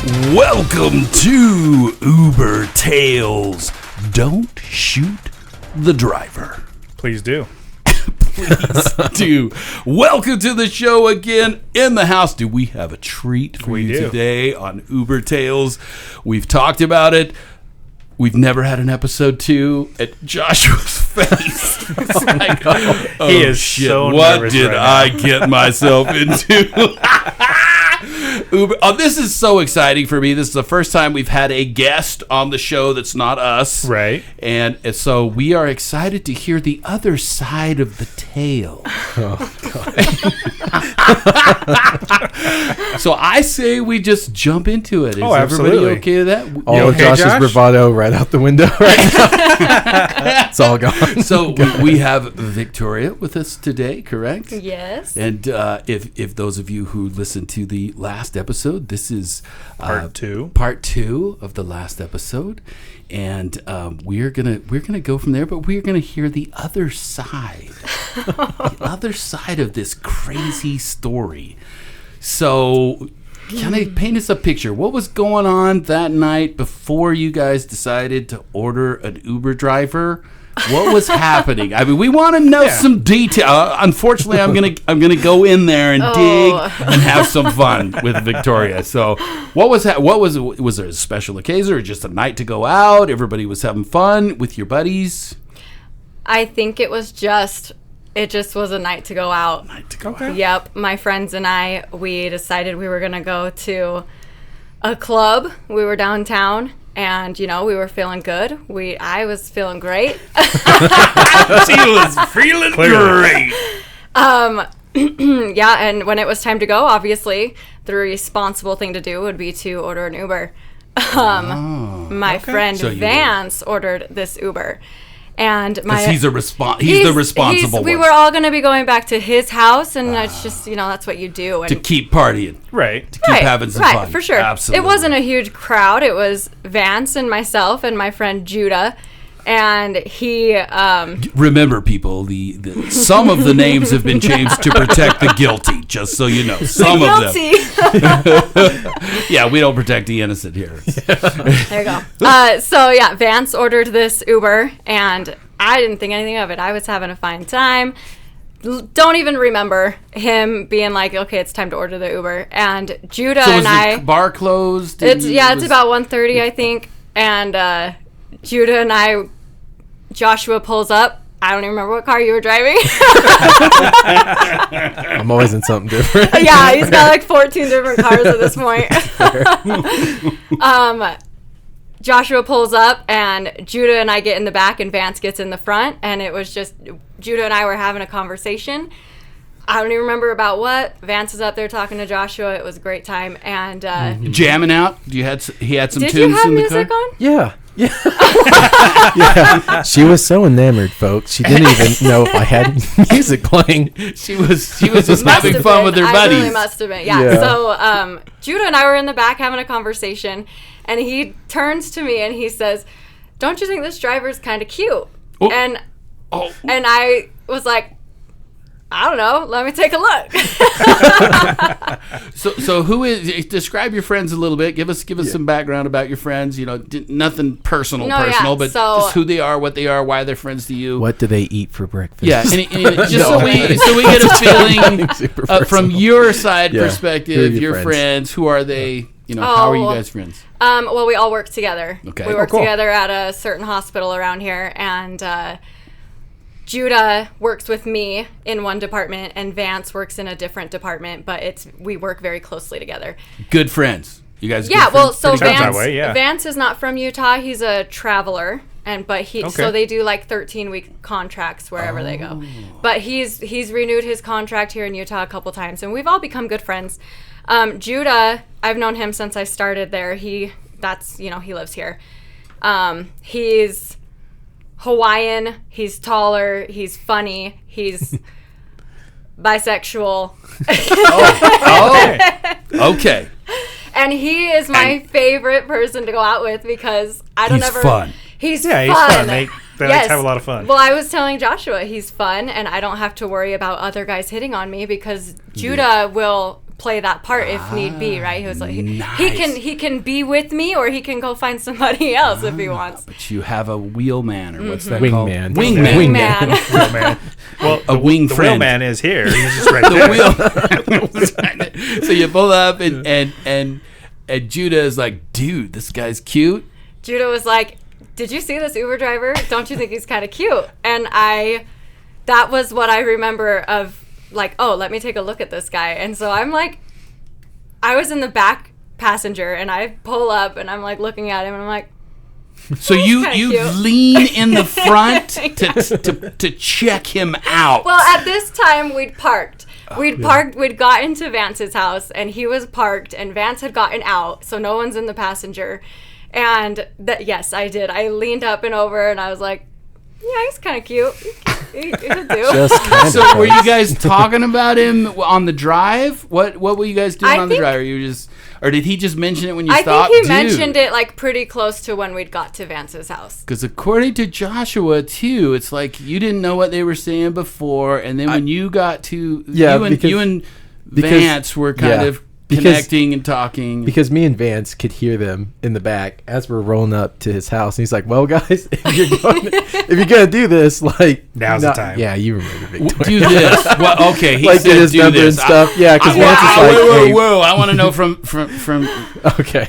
Welcome to Uber Tales. Don't shoot the driver. Please do. Please do. Welcome to the show again in the house. Do we have a treat for you today on Uber Tales? We've talked about it. We've never had an episode 2 at Joshua's face. It's like, oh, he is shit. so What nervous did right I get myself into? Uber. Oh, this is so exciting for me. This is the first time we've had a guest on the show that's not us. Right. And so we are excited to hear the other side of the tale. Oh, God. So I say we just jump into it. Is everybody okay with that? All of Josh's bravado right out the window right now. It's all gone. So we have Victoria with us today, correct? Yes. And if those of you who listened to the last episode, this is part two of the last episode, and we're gonna go from there. But we're gonna hear the other side, the other side of this crazy story. So, kind of paint us a picture. What was going on that night before you guys decided to order an Uber driver? What was happening? I mean, we want to know some detail. Unfortunately, I'm gonna go in there and dig and have some fun with Victoria. So, what was there a special occasion or just a night to go out? Everybody was having fun with your buddies. I think it just was a night to go out. Out. Yep, my friends and I, we decided we were gonna go to a club. We were downtown. And, we were feeling good. I was feeling great. She was feeling great. Yeah, and when it was time to go, obviously, the responsible thing to do would be to order an Uber. My friend Vance ordered this Uber. And he's the responsible one. We were all going to be going back to his house, and it's just, that's what you do. And to keep partying. Right. To keep having some fun. Right, for sure. Absolutely. It wasn't a huge crowd. It was Vance and myself and my friend Judah. And he... Remember, people, the some of the names have been changed to protect the guilty, just so you know. Some of them. Yeah, we don't protect the innocent here. There you go. So, Vance ordered this Uber, and I didn't think anything of it. I was having a fine time. Don't even remember him being like, okay, it's time to order the Uber. And Judah and I... the bar closed? It's about 1:30, I think. And... Judah and I, Joshua pulls up. I don't even remember what car you were driving. I'm always in something different. Yeah, he's got like 14 different cars at this point. Joshua pulls up, and Judah and I get in the back, and Vance gets in the front. And it was just, Judah and I were having a conversation. I don't even remember about what. Vance is up there talking to Joshua. It was a great time. And jamming out? He had some tunes in the car? Did you have music on? Yeah. Yeah. She was so enamored, folks. She didn't even know if I had music playing. She was just having fun with her buddies. I really must have been. Yeah. So Judah and I were in the back having a conversation, and he turns to me and he says, "Don't you think this driver's kind of cute?" Oh. And I was like, I don't know. Let me take a look. So who is? Describe your friends a little bit. Give us some background about your friends. Nothing personal, but just who they are, what they are, why they're friends to you. What do they eat for breakfast? Yeah, just so we get a feeling from your side perspective. Your friends, who are they? How are you guys friends? Well, we all work together. Okay. We work together at a certain hospital around here, and. Judah works with me in one department, and Vance works in a different department, but we work very closely together. Good friends. You guys. Yeah. Well, so Vance. Vance is not from Utah. He's a traveler, so they do like 13-week contracts wherever they go. But he's renewed his contract here in Utah a couple times, and we've all become good friends. Judah, I've known him since I started there. He lives here. He's Hawaiian, he's taller, he's funny, he's bisexual. Okay. And he is my favorite person to go out with because he's fun. He's fun. They like to have a lot of fun. Well, I was telling Joshua he's fun, and I don't have to worry about other guys hitting on me because Judah will play that part if need be, right? He was like, he can be with me, or he can go find somebody else if he wants. But you have a wheelman, or what's that called? Wingman. Wingman. Well, a wing friend. The wheelman is here. He's just right there. So you pull up, and Judah is like, dude, this guy's cute. Judah was like, did you see this Uber driver? Don't you think he's kind of cute? And that was what I remember of, like, oh, let me take a look at this guy. And so I'm like, I was in the back passenger, and I pull up, and I'm like looking at him, and I'm like, so you lean in the front to check him out. Well, at this time we'd parked. We'd got into Vance's house, and he was parked, and Vance had gotten out, so no one's in the passenger. And yes, I did. I leaned up and over, and I was like, yeah, he's kind of cute. He'll do. So were you guys talking about him on the drive? What were you guys doing on the drive? Or did he just mention it when you stopped? I think he mentioned it like pretty close to when we'd got to Vance's house. Because according to Joshua too, it's like you didn't know what they were saying before, and then when you got to you and Vance were kind of connecting and talking. Because me and Vance could hear them in the back as we're rolling up to his house. And he's like, well, guys, if you're going to do this, like... Now's the time. Yeah, you remember Victoria. Do this. Well, okay, he like said his do number this. And stuff. Yeah, because Vance is like... Whoa, I want to know from okay.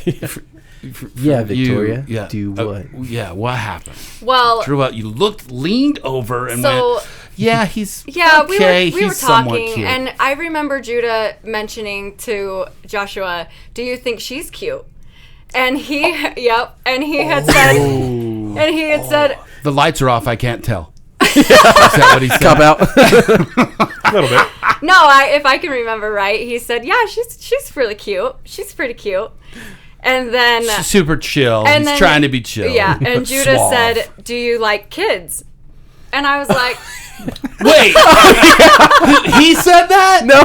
Yeah, Victoria. Yeah. Do what? What happened? Well... Drew out, you leaned over and went... Yeah, he's okay. We were talking, cute. And I remember Judah mentioning to Joshua, "Do you think she's cute?" And he, and he had said, "The lights are off. I can't tell." Is that what he said? Cop out. A little bit. No, if I can remember right, he said, "Yeah, she's really cute. She's pretty cute." And then super chill. And he's trying to be chill. Yeah, and Judah said, "Do you like kids?" And I was like, wait, he said that? No.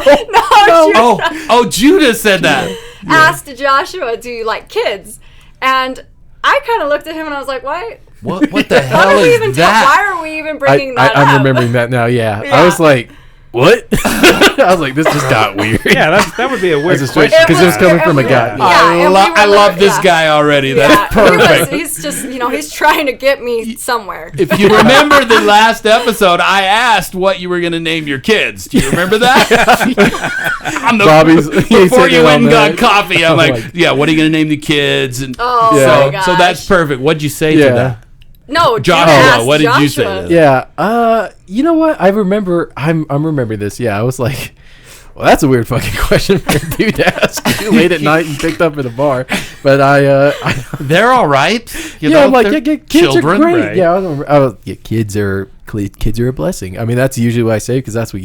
Judah said that. Asked Joshua, "Do you like kids?" And I kind of looked at him and I was like, "Why? What the hell is that? Why are we even bringing that up?" I'm remembering that now. Yeah, I was like, what? I was like, this just got weird. Yeah, that would be a weird question. Because it was coming from a guy. I love this guy already. That's perfect. He's just, he's trying to get me somewhere. If you remember the last episode, I asked what you were going to name your kids. Do you remember that? Before you went and got coffee, I'm like, what are you going to name the kids? And my gosh. So that's perfect. What'd you say to that? No, Joshua. What did you say? Yeah. You know what? I remember. I'm remembering this. Yeah, I was like, well, that's a weird fucking question for a dude to ask late at night and picked up at a bar. But I they're all right. I'm like, kids children, are great. Right? Yeah, kids are a blessing. I mean, that's usually what I say because that's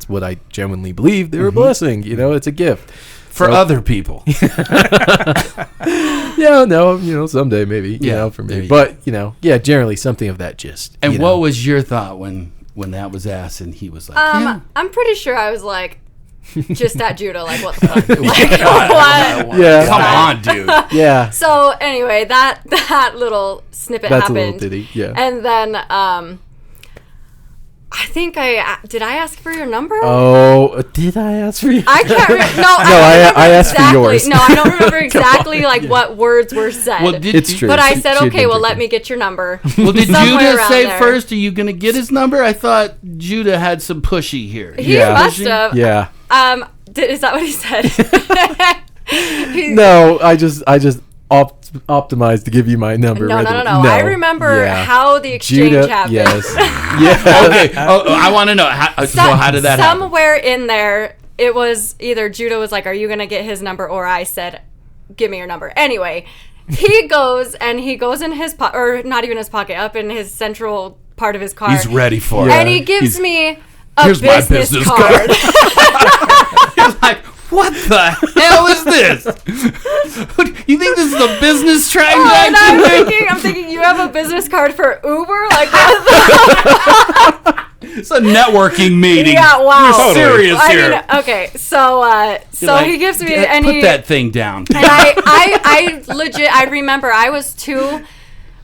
what I genuinely believe. They're a blessing. It's a gift. For other people. Someday maybe, for me. But, generally something of that gist. And what was your thought when that was asked and he was like, I'm pretty sure I was like, just at Judah, like, what the fuck? Like, what? Yeah. Come on, dude. Yeah. So, anyway, that little snippet happened. That's a little ditty, yeah. And then, I think did I ask for your number? Oh, did I ask for your? I can't remember. No, I asked exactly. for yours. No, I don't remember exactly like what words were said. Well, it's true. But I said, okay, well, let me get your number. Well, did Judah say first, are you going to get his number? I thought Judah had some pushy here. He must have. Yeah. Is that what he said? No, I just optimized to give you my number. No. I remember how the exchange happened. Yes. Okay. I want to know how did that happen? Somewhere in there, it was either Judah was like, "Are you gonna get his number?" or I said, "Give me your number." Anyway, he goes in his pocket, or not even his pocket, up in his central part of his car. He's ready for it, and he gives me a business card. He's like, what the hell is this? You think this is a business transaction? And I'm thinking, you have a business card for Uber? Like, what the It's a networking meeting. Yeah, wow. We're serious here. Okay, so he gives me and put that thing down. And I remember I was too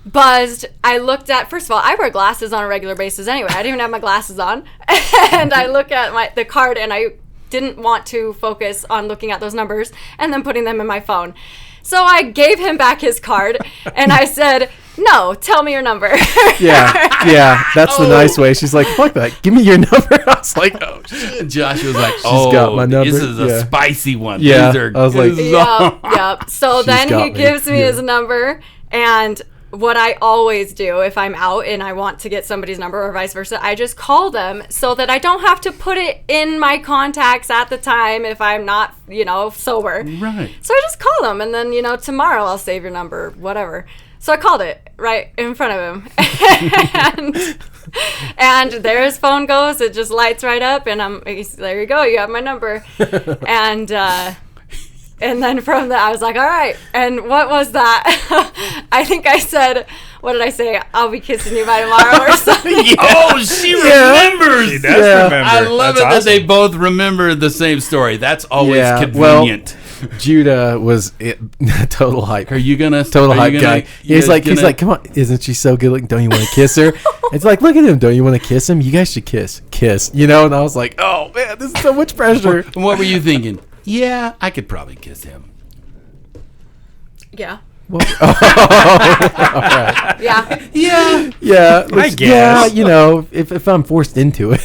buzzed. I looked at, first of all, I wear glasses on a regular basis anyway. I didn't even have my glasses on. And I look at the card and I didn't want to focus on looking at those numbers and then putting them in my phone. So I gave him back his card, and I said, no, tell me your number. Yeah, that's the nice way. She's like, fuck that, give me your number. I was like, oh, shit. Josh was like, She's got my number. This is a spicy one. Yeah, These are I was like, Yep. So then he gives me his number, and what I always do if I'm out and I want to get somebody's number or vice versa, I just call them so that I don't have to put it in my contacts at the time if I'm not, sober. Right. So I just call them, and then, tomorrow I'll save your number, whatever. So I called it right in front of him. and there his phone goes. It just lights right up, and there you go. You have my number. And then from that, I was like, all right. And what was that? I think I said, what did I say? I'll be kissing you by tomorrow or something. Oh, she remembers. She does remember. I love That's it that awesome. they both remember the same story. That's always convenient. Well, Judah was total hype. Are you gonna total hype guy? He's like, come on, isn't she so good looking? Don't you want to kiss her? It's like, look at him. Don't you want to kiss him? You guys should kiss. And I was like, oh man, this is so much pressure. And what were you thinking? Yeah, I could probably kiss him. Yeah. Well, all right. Yeah. I guess. Yeah, if I'm forced into it.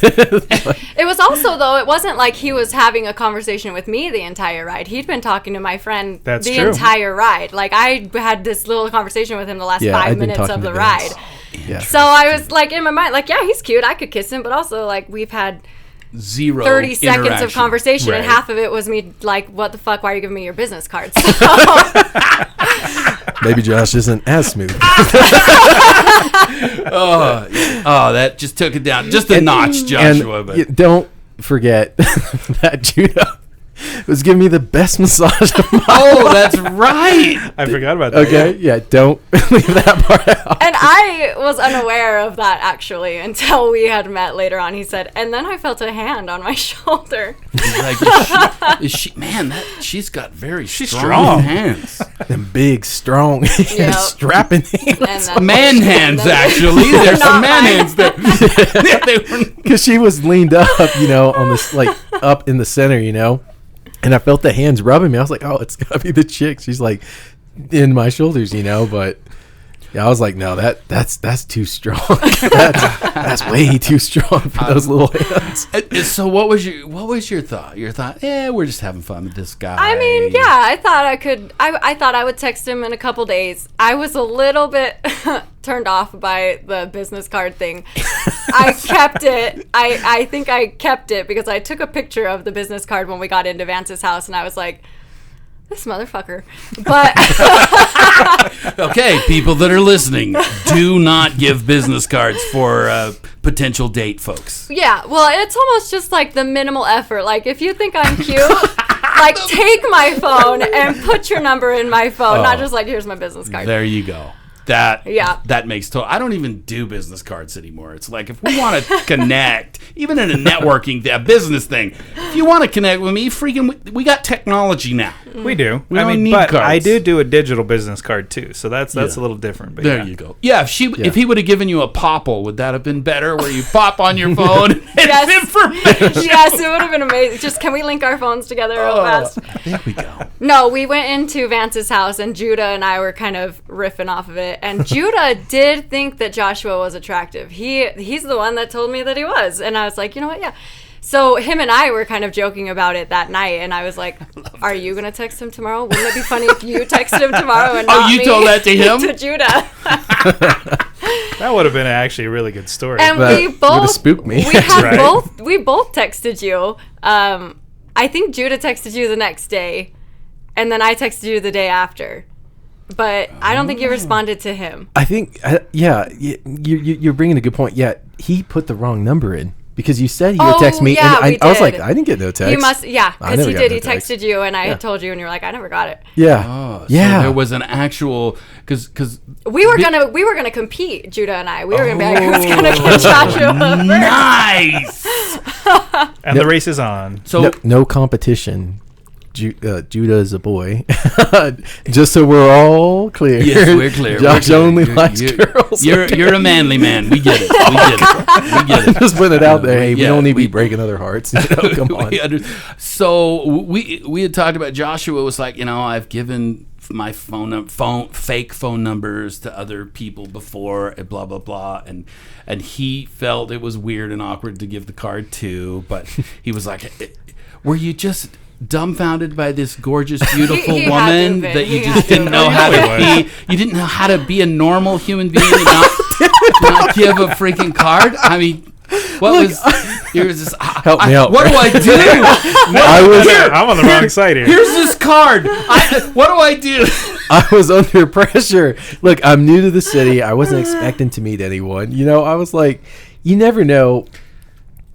It was also, though, it wasn't like he was having a conversation with me the entire ride. He'd been talking to my friend the entire ride. Like, I had this little conversation with him the last 5 minutes of the ride. Yeah. So I was, like, in my mind, like, yeah, he's cute. I could kiss him. But also, like, we've had 30 seconds of conversation, and half of it was me, like, what the fuck? Why are you giving me your business cards? Maybe Josh isn't as smooth. That just took it down just a notch, Joshua. But don't forget that Judah was giving me the best massage of my oh, that's right. I forgot about that. Okay, yeah, don't leave that part out. And I was unaware of that, actually, until we had met later on. He said, and then I felt a hand on my shoulder. He's like, is she man, she's got very strong hands. Them big, strong, strapping hands. Man hands, actually. There's some man hands there. Because she was leaned up, on this, like, up in the center, and I felt the hands rubbing me. I was like, oh, it's got to be the chick. She's like in my shoulders, but yeah, I was like, no, that's too strong. that's way too strong for those little hands. So what was your thought? Your thought, we're just having fun with this guy. I mean, yeah, I thought I could. I thought I would text him in a couple days. I was a little bit turned off by the business card thing. I kept it. I think I kept it because I took a picture of the business card when we got into Vance's house, and I was like, this motherfucker. But okay, people that are listening, do not give business cards for potential date, folks. Yeah, well, it's almost just like the minimal effort. Like, if you think I'm cute, like, take my phone and put your number in my phone, not just like, here's my business card. There you go. That makes total. I don't even do business cards anymore. It's like, if we want to connect, even in a networking a business thing, if you want to connect with me, we got technology now. We do. We don't need cards. I do a digital business card too, so that's a little different. But there you go. Yeah, if he would have given you a popple, would that have been better? Where you pop on your phone and information? Yes, it would have been amazing. Just, can we link our phones together real fast? There we go. No, we went into Vance's house, and Judah and I were kind of riffing off of it. And Judah did think that Joshua was attractive. He's the one that told me that he was. And I was like, you know what? Yeah. So him and I were kind of joking about it that night. And I was like, are you going to text him tomorrow? Wouldn't it be funny if you texted him tomorrow and not you me? told that to him? To Judah. That would have been actually a really good story. And we both spooked me. We both texted you. I think Judah texted you the next day. And then I texted you the day after. But I don't think you responded to him. I think, you're bringing a good point. Yeah, he put the wrong number in because you said you would text me, and I was like, I didn't get no text. You must, because he did. He text. texted you, and I had told you, and you were like, I never got it. Yeah, So there was an actual because we were gonna compete, Judah and I. We were gonna be like, who's gonna get Joshua first? Nice. And the race is on. So no competition. Judah is a boy. Just so we're all clear. Yes, we're clear. Josh we're clear. only likes girls. You're a manly man. We get it. We get it. Just putting it out there. Hey, we Yeah, don't need to be breaking other hearts. Come on. So we had talked about Joshua was like, I've given my fake phone numbers to other people before, and blah blah blah, and he felt it was weird and awkward to give the card to, but he was like, were you just dumbfounded by this gorgeous, beautiful He woman had to be. that you He just had didn't to know be. how to be? You didn't know how to be a normal human being and not give a freaking card? I mean, here was this. Help me out. What do I do? I'm on the wrong side here. Here's this card. What do I do? I was under pressure. Look, I'm new to the city. I wasn't expecting to meet anyone. I was like, you never know.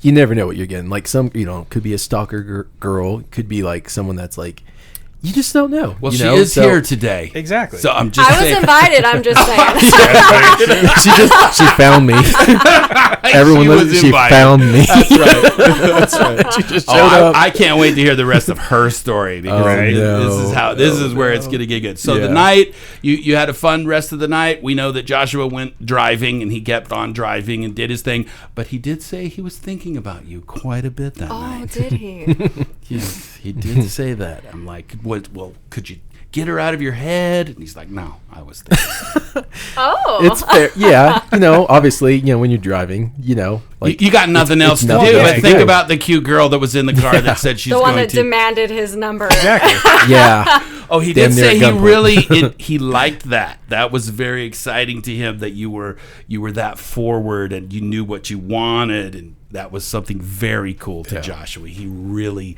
You never know what you're getting. Like could be a stalker girl. Could be like someone that's like, you just don't know. Well, she is here today. Exactly. So I'm just I was saying. invited. I'm just saying. she found me. Everyone was she invited. found me. That's right. She just showed up. I can't wait to hear the rest of her story because this is where it's going to get good. So the night you had a fun rest of the night. We know that Joshua went driving and he kept on driving and did his thing, but he did say he was thinking about you quite a bit that night. Oh, did he? Yes, he did say that. I'm like, well, could you get her out of your head? And he's like, no, I was thinking. Oh. It's fair. Yeah. Obviously, when you're driving, like you got nothing else to do, nothing but to think do. about the cute girl that was in the car that said she's The one going that to. demanded his number. Exactly. Yeah. Oh, he Damn did near say he gunpoint. really he liked that. That was very exciting to him that you were that forward and you knew what you wanted, and that was something very cool to Joshua. He really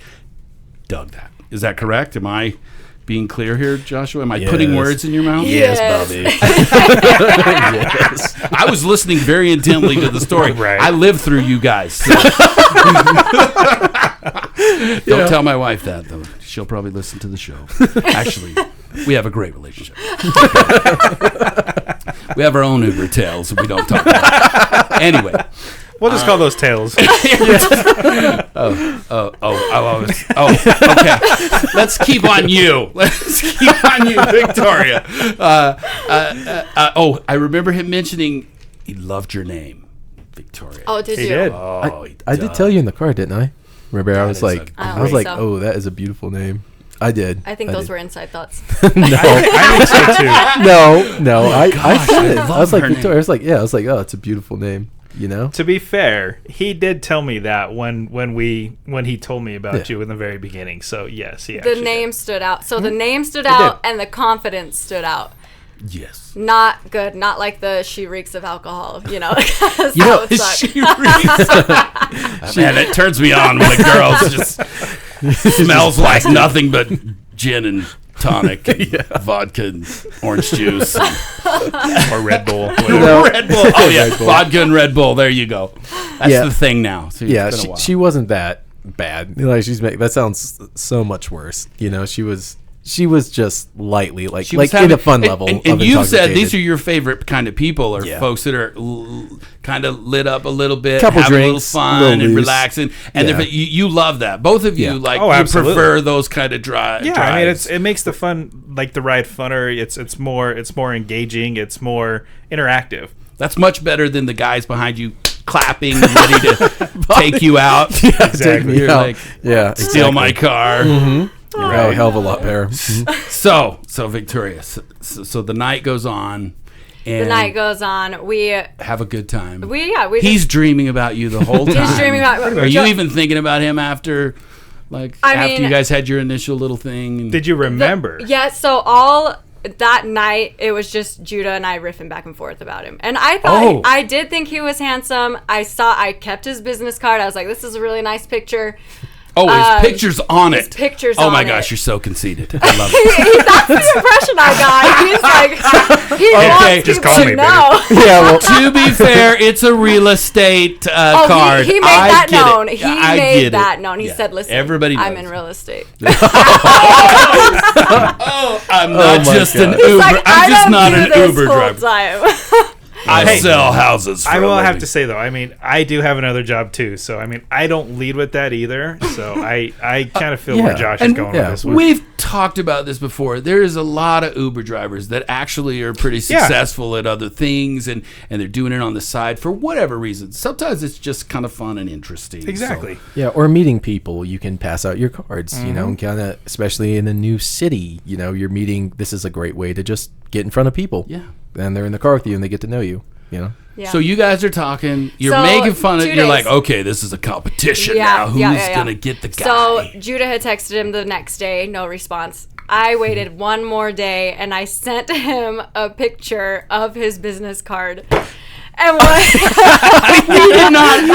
dug that. Is that correct? Am I being clear here, Joshua? Am I putting words in your mouth? Yes, Yes. Bobby. Yes. I was listening very intently to the story. Right. I lived through you guys. So. Don't tell my wife that, though. She'll probably listen to the show. Actually, we have a great relationship. We have our own Uber tales that we don't talk about. Anyway. We'll just call those tails. Okay. Let's keep on you. Victoria. I remember him mentioning he loved your name, Victoria. Oh, did He you? did. Oh, I did tell you in the car, didn't I? Remember, I was is like, a I was like, so. oh, that is a beautiful name. I did. I think those did. were inside thoughts. I think so too. No. I said it. I I was love like, her Victoria. I was like, oh, it's a beautiful name. To be fair, he did tell me that when he told me about you in the very beginning. So yes, he actually The name stood out. So the name stood did. out and the confidence stood out. Yes. Not good. Not like the she reeks of alcohol. know, That would suck. She reeks. Man, it turns me on when a girl just smells like nothing but gin and tonic and vodka and orange juice or Red Bull. Red Bull. Oh yeah, vodka and Red Bull. There you go. That's the thing now. So Yeah, it's been a while. she wasn't that bad. Like that sounds so much worse. She was just lightly She was in a fun level. And you said these are are your favorite kind of people, or folks that are kind of lit up a little bit, Couple having drinks, a little fun little and loose. relaxing. And Yeah. you love that. Both of you Yeah. you absolutely. prefer those kind of drives. Yeah, I mean it makes the fun the ride funner. It's more engaging. It's more interactive. That's much better than the guys behind you clapping, ready to take you out. Exactly. You're like, steal my car. Oh, hell of a lot better. So Victoria. So the night goes on. And The night goes on. We have a good time. He's dreaming about you the whole time. dreaming about. Are you even thinking about him after you guys had your initial little thing? And Did you remember? Yeah. So all that night, it was just Judah and I riffing back and forth about him. And I thought I did think he was handsome. I kept his business card. I was like, this is a really nice picture. Oh, his picture's on it. His picture's oh on my it. gosh, you're so conceited. I love it. That's the impression I got. He's like, he wants just people call to me, know. Yeah, well, To be fair, it's a real estate card. He made I that get it. known. He I get made it. that known. He Yeah. said, listen, Everybody I'm knows. in real estate. I'm not my just an God. Uber. Like, I'm just I not don't an do this Uber full driver. time. I sell houses. I will have to say though, I mean, I do have another job too, so I mean, I don't lead with that either. So I kind of feel where Josh is going with this one. We've talked about this before. There is a lot of Uber drivers that actually are pretty successful at other things, and they're doing it on the side for whatever reason. Sometimes it's just kind of fun and interesting. Exactly. So. Yeah, or meeting people, you can pass out your cards, you know, and kind of, especially in a new city, you know, you're meeting. This is a great way to just get in front of people. Yeah. And they're in the car with you and they get to know you, you know. Yeah. So you guys are talking, you're So, making fun of, 2 you're days. like, okay, this is a competition now. Who's going to get the guy? So Judah had texted him the next day, no response. I waited one more day and I sent him a picture of his business card. And what I didn't remember.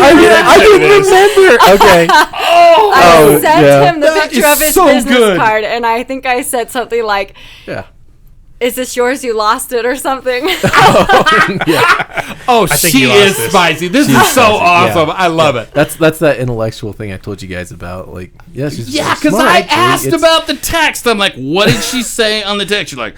Okay. I sent him the That picture is of his so business good. card, and I think I said something like, Yeah. "Is this yours? You lost it, or something." Oh, think she you is lost this. spicy. This is so awesome. I love it. That's that intellectual thing I told you guys about. Like, yeah, she's Yeah, so because smart, I actually. asked It's- about the text. I'm like, what did she say on the text? You're like,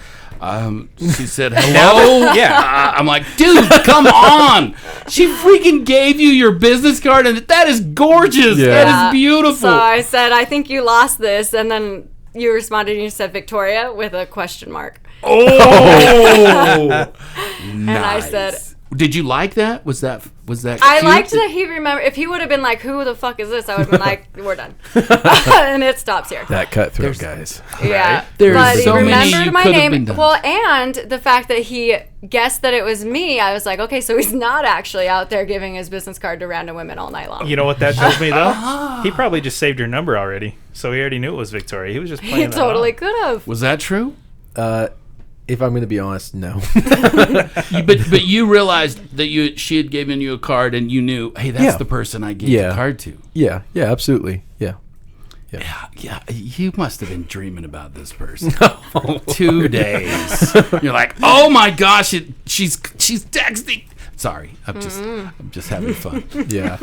she said hello. Yeah. I'm like, dude, come on. She freaking gave you your business card, and that is gorgeous. Yeah. That is beautiful. So I said, "I think you lost this," and then you responded and you said Victoria with a question mark. Oh, And I said, did you like that? Was that I cute? liked that he remembered. If he would have been like, "Who the fuck is this?" I would have been like, "We're done," and it stops here. That cutthroat, guys. Yeah, There's but he so many remembered you my could have been name. done. Well, and the fact that he guessed that it was me, I was like, okay, so he's not actually out there giving his business card to random women all night long. You know what that tells me though? He probably just saved your number already, so he already knew it was Victoria. He was just He playing that totally off. could have. Was that true? If I'm going to be honest, no. But you realized that she had given you a card, and you knew, hey, that's Yeah. the person I gave Yeah. the card to. Yeah, absolutely. Yeah. Yeah, you must have been dreaming about this person. 2 days. You're like, oh my gosh, she's texting. Sorry, I'm just having fun. Yeah.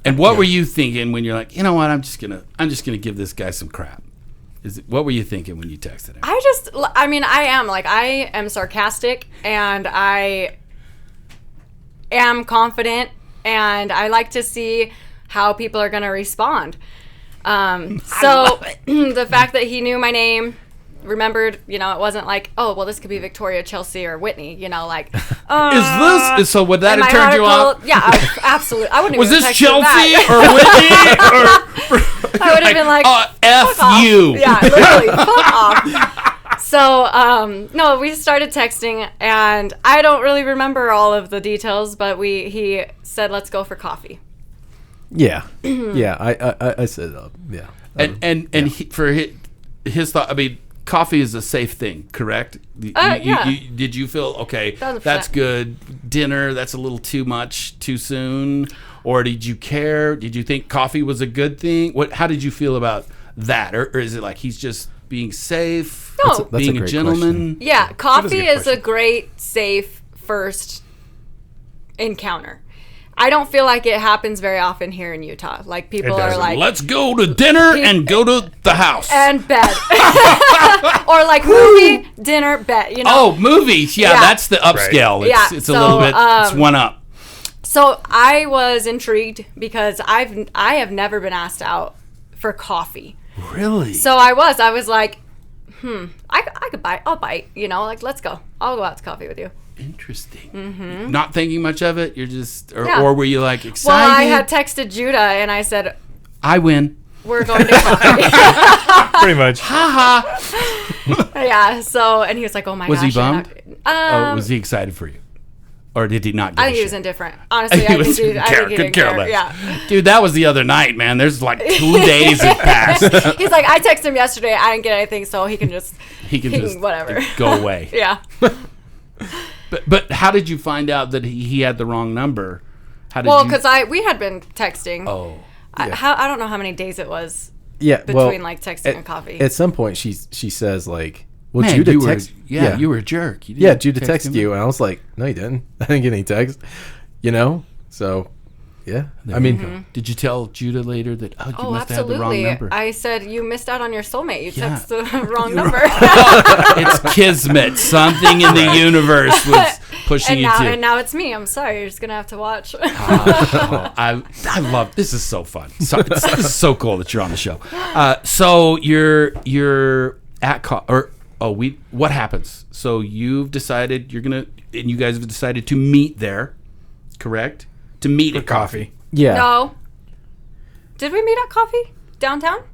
And what were you thinking when you're like, you know what, I'm just gonna give this guy some crap? What were you thinking when you texted him? I am sarcastic, and I am confident, and I like to see how people are going to respond. So the fact that he knew my name, remembered, it wasn't like, oh, well, this could be Victoria, Chelsea, or Whitney, like. So would that am have I turned you off? article- Yeah, absolutely. I wouldn't Was even this text him Chelsea back. or Whitney? I would have been like, F fuck off. you. Yeah, literally, fuck off. So, no, we started texting, and I don't really remember all of the details, but he said, let's go for coffee. Yeah. Yeah. I said, yeah. For his thought, I mean, coffee is a safe thing, correct? Yeah. Did you feel, okay, 100%. that's good. Dinner, that's a little too much, too soon? Or did you care? Did you think coffee was a good thing? How did you feel about that? Or is it like he's just being safe, No. That's being a a great gentleman? Yeah, coffee good is a great, safe first encounter. I don't feel like it happens very often here in Utah. Like, people are doesn't. like, Let's go to dinner and go to the house. and bed. Or like movie, dinner, bed, Oh, movies. Yeah, Yeah. that's the upscale. Yeah, It's so, a little bit, it's one up. So I was intrigued because I have never been asked out for coffee. Really? So I was like, I could bite. I'll bite. Like, let's go. I'll go out to coffee with you. Interesting. Mm-hmm. Not thinking much of it. You're just, Yeah. or were you like excited? Well, I had texted Judah and I said, I win. we're going to coffee. Pretty much. Yeah. So, and he was like, oh my Was gosh. he bummed? you're Or was he excited for you? Or did he not give I a think he was shit? indifferent. Honestly, I think he didn't care. Yeah. Dude, that was the other night, man. There's like 2 days have passed. He's like, I texted him yesterday. I didn't get anything, so he can just, He can just whatever. go away. Yeah. But how did you find out that he had the wrong number? How did Well, you? because we had been texting. Oh. I don't know how many days it was Yeah. between like texting and coffee. At some point, she says, like, well, Man, Judah you were, text. you were a jerk. You Yeah, didn't Judah text texted him? you. And I was like, no, you didn't. I didn't get any text. So, yeah. I mean, Did you tell Judah later that, you Oh, must have had the wrong absolutely. number? I said, you missed out on your soulmate. You Yeah. texted the wrong number. It's kismet. Something in the universe was pushing you to. And now it's me. I'm sorry. You're just gonna have to watch. I love this. Is so fun. This is so cool that you're on the show. So you're at what happens? So you've decided and you guys have decided to meet there, correct? To meet at coffee. Yeah. No. Did we meet at coffee downtown?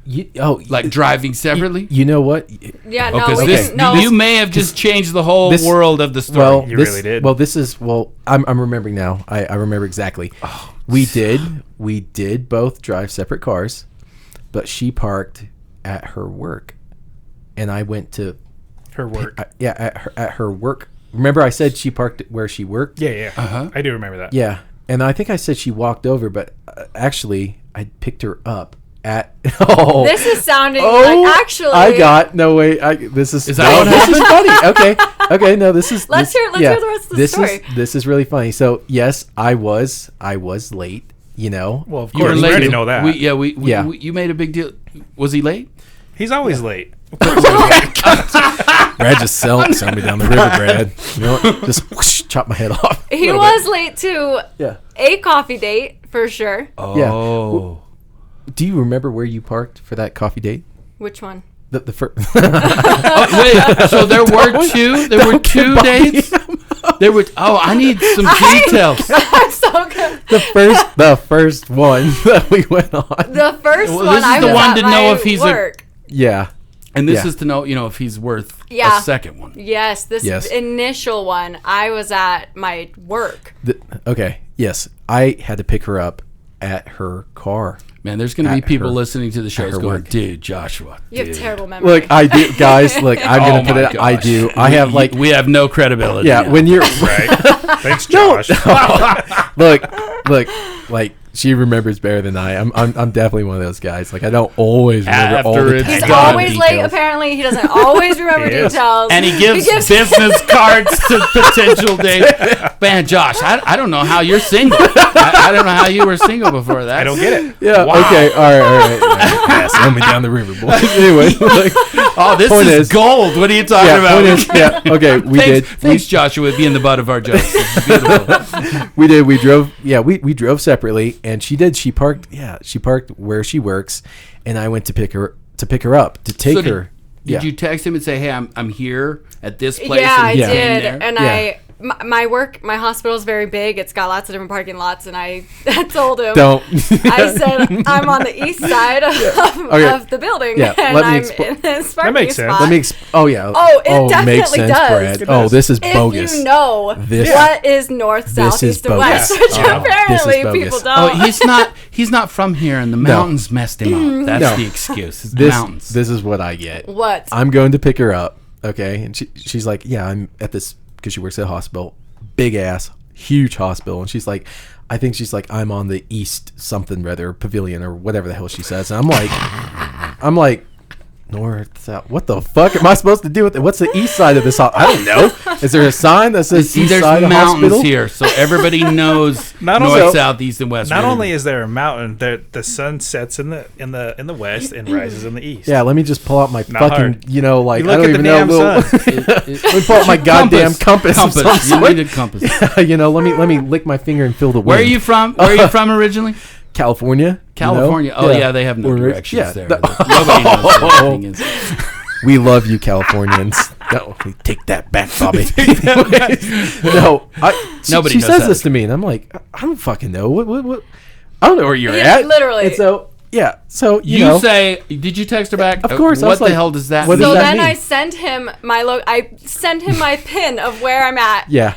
Like driving separately? You know what? Yeah, no. Because you may have just changed the whole world of the story. Well, you really did. Well, I'm remembering now. I remember exactly. We did both drive separate cars, but she parked at her work, and I went to her work. At her work. Remember, I said she parked where she worked. Yeah. I do remember that. Yeah, and I think I said she walked over, but actually, I picked her up. This is sounding like actually. This is that what this is funny. Okay. No, this is. Let's hear the rest of the story. This is really funny. So yes, I was late. You know. Well, of course, we already know that. You made a big deal. Was he late? He's always late. Brad just sent me down the river, Brad. You know what? Just whoosh, chop my head off. He was late to a coffee date for sure. Oh. Yeah. Do you remember where you parked for that coffee date? Which one? The first. Wait. So there were two. There were 2 dates. There were. Oh, I need some details. I'm so good. The first one that we went on. The first one. This is the one to know if he's work. Yeah. And this is to know, if he's worth a second one. Yes, this initial one. I was at my work. Okay. Yes, I had to pick her up at her car. Man, there's going to be people listening to the show going, work. Dude, Joshua. You have terrible memory. Look, I do, guys. Look, I'm going to put it. Gosh. I do. I have we have no credibility. Yeah, when you're right. Thanks, Josh. Look, like she remembers better than I. I'm definitely one of those guys. Like I don't always remember all the He's always late. Apparently, he doesn't always remember details. And he gives business cards to potential dates. Man, Josh, I don't know how you're single. I don't know how you were single before that. I don't get it. Yeah. Wow. Okay. All right. Yeah, send me down the river, boy. Anyway. This is gold. What are you talking about? Okay. Thanks, Joshua, being the butt of our jokes. We did. We drove. Yeah. We drove separately. And she did. She parked. Yeah, she parked where she works, and I went to pick her up to take her. Did you text him and say, "Hey, I'm here at this place"? Yeah, I did. And my hospital is very big. It's got lots of different parking lots, and I told him. I said I'm on the east side of the building, and I'm in this parking spot. Let me. It definitely does. Brad. This is bogus. If you know what is north, south, east, and west, which apparently people don't. He's not from here, and the mountains messed him up. That's the excuse. It's the mountains. This is what I get. What? I'm going to pick her up. Okay, and she's like, yeah, I'm at this. Because she works at a hospital, big ass, huge hospital, and she's like, I'm on the east something rather pavilion or whatever the hell she says. And I'm like, north, south. What the fuck am I supposed to do with it? What's the east side of this hospital? I don't know. Is there a sign that says east side of hospital? There's mountains here, so everybody knows north, south, east, and west. Not only is there a mountain, the sun sets in the west and rises in the east. Yeah, let me just pull out my fucking, you I don't even know. Let me pull out my goddamn compass. You need a compass. Yeah, let me lick my finger and feel the wind. Where are you from? Where are you from originally? California. They have no directions there. Nobody knows what anything is. We love you, Californians. No, take that back, Bobby. Nobody. She says this to me, and I'm like, I don't fucking know. What? I don't know where you're at. Literally. And so so you say, did you text her back? Of course. What the hell does that mean? So then I sent him my pin of where I'm at. Yeah.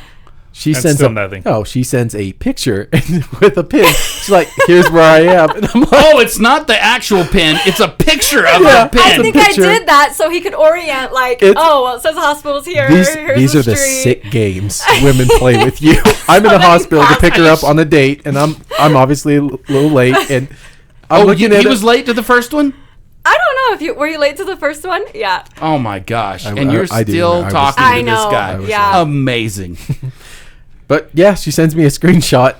She That's sends still nothing. Oh, she sends a picture with a pin. She's like, "Here's where I am." And I'm like, it's not the actual pin; it's a picture of a pin. I think I did that so he could orient. It says the hospital's here. These are the sick games women play with you. I'm in a hospital to pick her up on a date, and I'm obviously a little late. And he was late to the first one. I don't know were you late to the first one? Yeah. Oh my gosh! And you're still talking to this guy. Yeah. Amazing. But yeah, she sends me a screenshot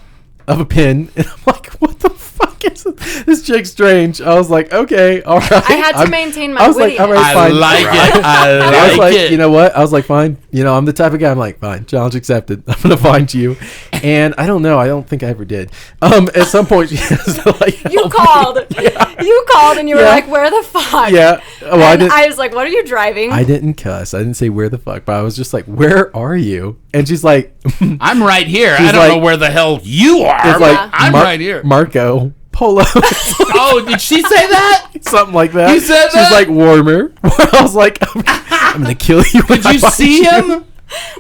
of a pin, and I'm like, "What the fuck?" This chick's strange. I was like, okay, all right. I had to maintain my I was like, wittiness. all right, I fine. like it. I was like, it. you know what? I was like, fine. You know, I'm the type of guy. I'm like, fine. Challenge accepted. I'm gonna find you. And I don't know. I don't think I ever did. At some point, she has to like. You help called. me. Yeah. You called and you were Yeah. like, "Where the fuck?" Yeah. Well, And I was like, "What are you driving?" I didn't cuss. I didn't say where the fuck, but I was just like, "Where are you?" And she's like, I'm right here. She's I don't like- know where the hell you are. it's but like, I'm right here. Marco Polo. Oh, did she say that? Something like that. You said She's that? like warmer. I was like, I'm gonna kill you. Did you see him?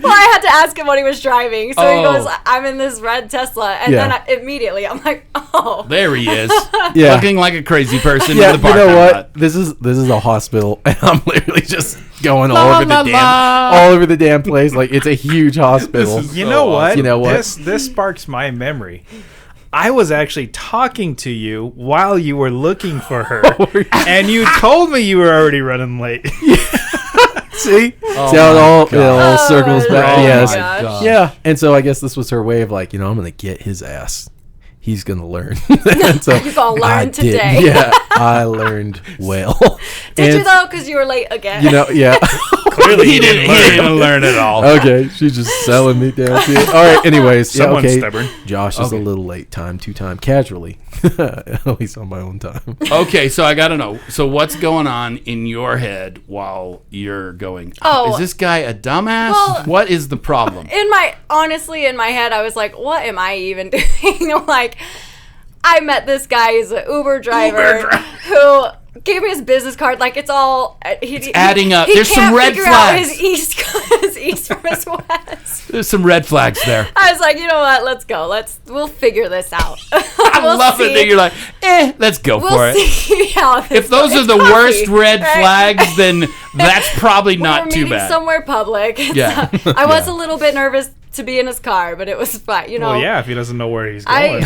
Well, I had to ask him what he was driving. So he Oh. goes, "I'm in this red Tesla," and Yeah. then immediately I'm like, "Oh." There he is. Yeah. Looking like a crazy person Yeah, in the you parking know what? lot. This is a hospital, and I'm literally just going La, all over la, the la. all over the damn place. Like it's a huge hospital. This is- You So know what? awesome. You know what? This sparks my memory. I was actually talking to you while you were looking for her, and you told me you were already running late. See, Oh see how my it all circles Oh back. my Yes, gosh. gosh. yeah. And so I guess this was her way of like, I'm gonna get his ass. He's gonna learn. And so You're gonna learn I did. today. Yeah, I learned well. Did you And, though? Because you were late again. You know, yeah. Clearly, He didn't learn at all. Okay, she's just selling me down to it. All right, anyways, yeah, Someone's okay. stubborn. Josh is Okay. a little late. Time casually, at least on my own time. Okay, so I gotta know. So what's going on in your head while you're going? Oh. Is this guy a dumbass? Well- What is the problem? Honestly, in my head, I was like, "What am I even doing?" Like, I met this guy. He's an Uber driver who gave me his business card. Like, it's all adding up. There's some can't red figure out flags. his east from his west. There's some red flags there. I was like, you know what? Let's go. We'll figure this out. I love it that you're like, let's go for We'll it. see how this If those goes. are It's the coffee, worst red right? flags, then that's probably We not were too meeting bad. somewhere public. Yeah. I was a little bit nervous to be in his car, but it was fine. You know. Well, yeah, if he doesn't know where he's going.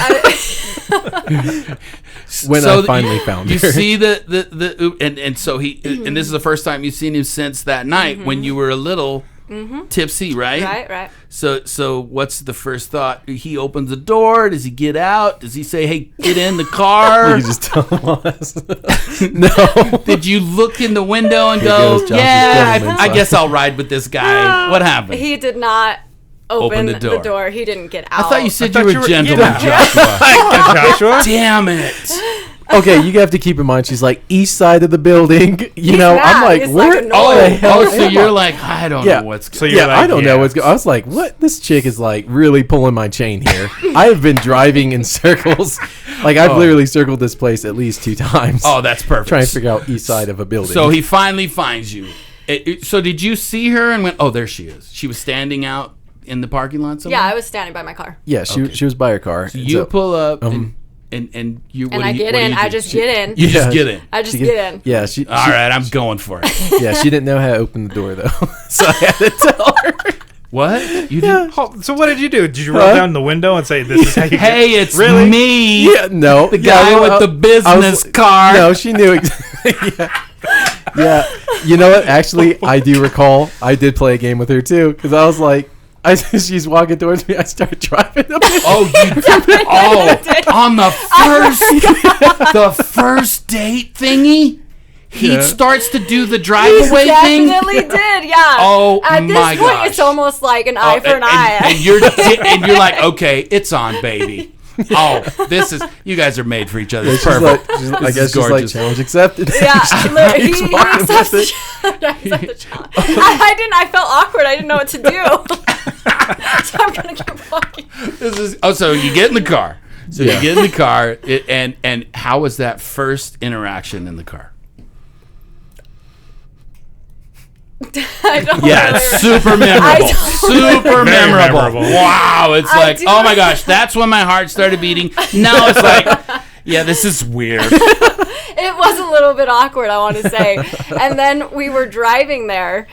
When So I finally found you her. see and so he and this is the first time you've seen him since that night when you were a little tipsy, right? Right. So what's the first thought? He opens the door. Does he get out? Does he say, "Hey, get in the car"? You just tell him us. No. Did you look in the window and Here go, goes Josh's "Yeah, gentleman I side." guess I'll ride with this guy"? What happened? He did not open the door. He didn't get I out. thought you said thought you were you were- gentleman, yeah. Joshua. Joshua? Damn it! Okay, you have to keep in mind she's like east side of the building. You know, mad. I'm like, He's, where? like, Oh, annoyed. hell oh, so am you're I? like, I don't Yeah. know what's So you're Yeah, like, I don't know yeah. what's going. I was like, what? This chick is like really pulling my chain here. I have been driving in circles. Like I've literally circled this place at least 2 times. Oh, that's perfect. trying to figure out east side of a building. So he finally finds you. So did you see her and went, "Oh, there she is"? She was standing out in the parking lot somewhere. Yeah, I was standing by my car. yeah, she was by her car. And You so- pull up and you. And I get in. I just get in. You just get in. I just she get in. Yeah, she. All right, I'm going for it. Yeah, she didn't know how to open the door though, so I had to tell her. What? You didn't? Oh, so what did you do? Did you roll down the window and say, "This is how you"? Hey, it's Really? me. Yeah, no, The guy with the business card. No, she knew. Yeah. You know what? Actually, I do recall. I did play a game with her too because I was like, she's walking towards me. I start driving up. Oh, you did. Oh, on the first date thingy, he Yeah. starts to do the He drive away thing. definitely did. Yeah. Oh, At this my point, gosh. it's almost like an eye for an and, eye. and you're like, okay, it's on, baby. Oh, this is, you guys are made for each other. It's She's perfect. like, I This guess is she's like, gorgeous. challenge accepted. Yeah, look, he He's walking accepts with the it. challenge. I accept the challenge. I felt awkward. I didn't know what to do. So I'm gonna keep walking. So you get in the car. So Yeah. you get in the car, and how was that first interaction in the car? I don't Yeah, really it's super memorable. Super Very memorable. memorable. Wow, it's I like, do- oh my gosh, that's when my heart started beating. Now it's like, yeah, this is weird. It was a little bit awkward, I want to say. And then we were driving there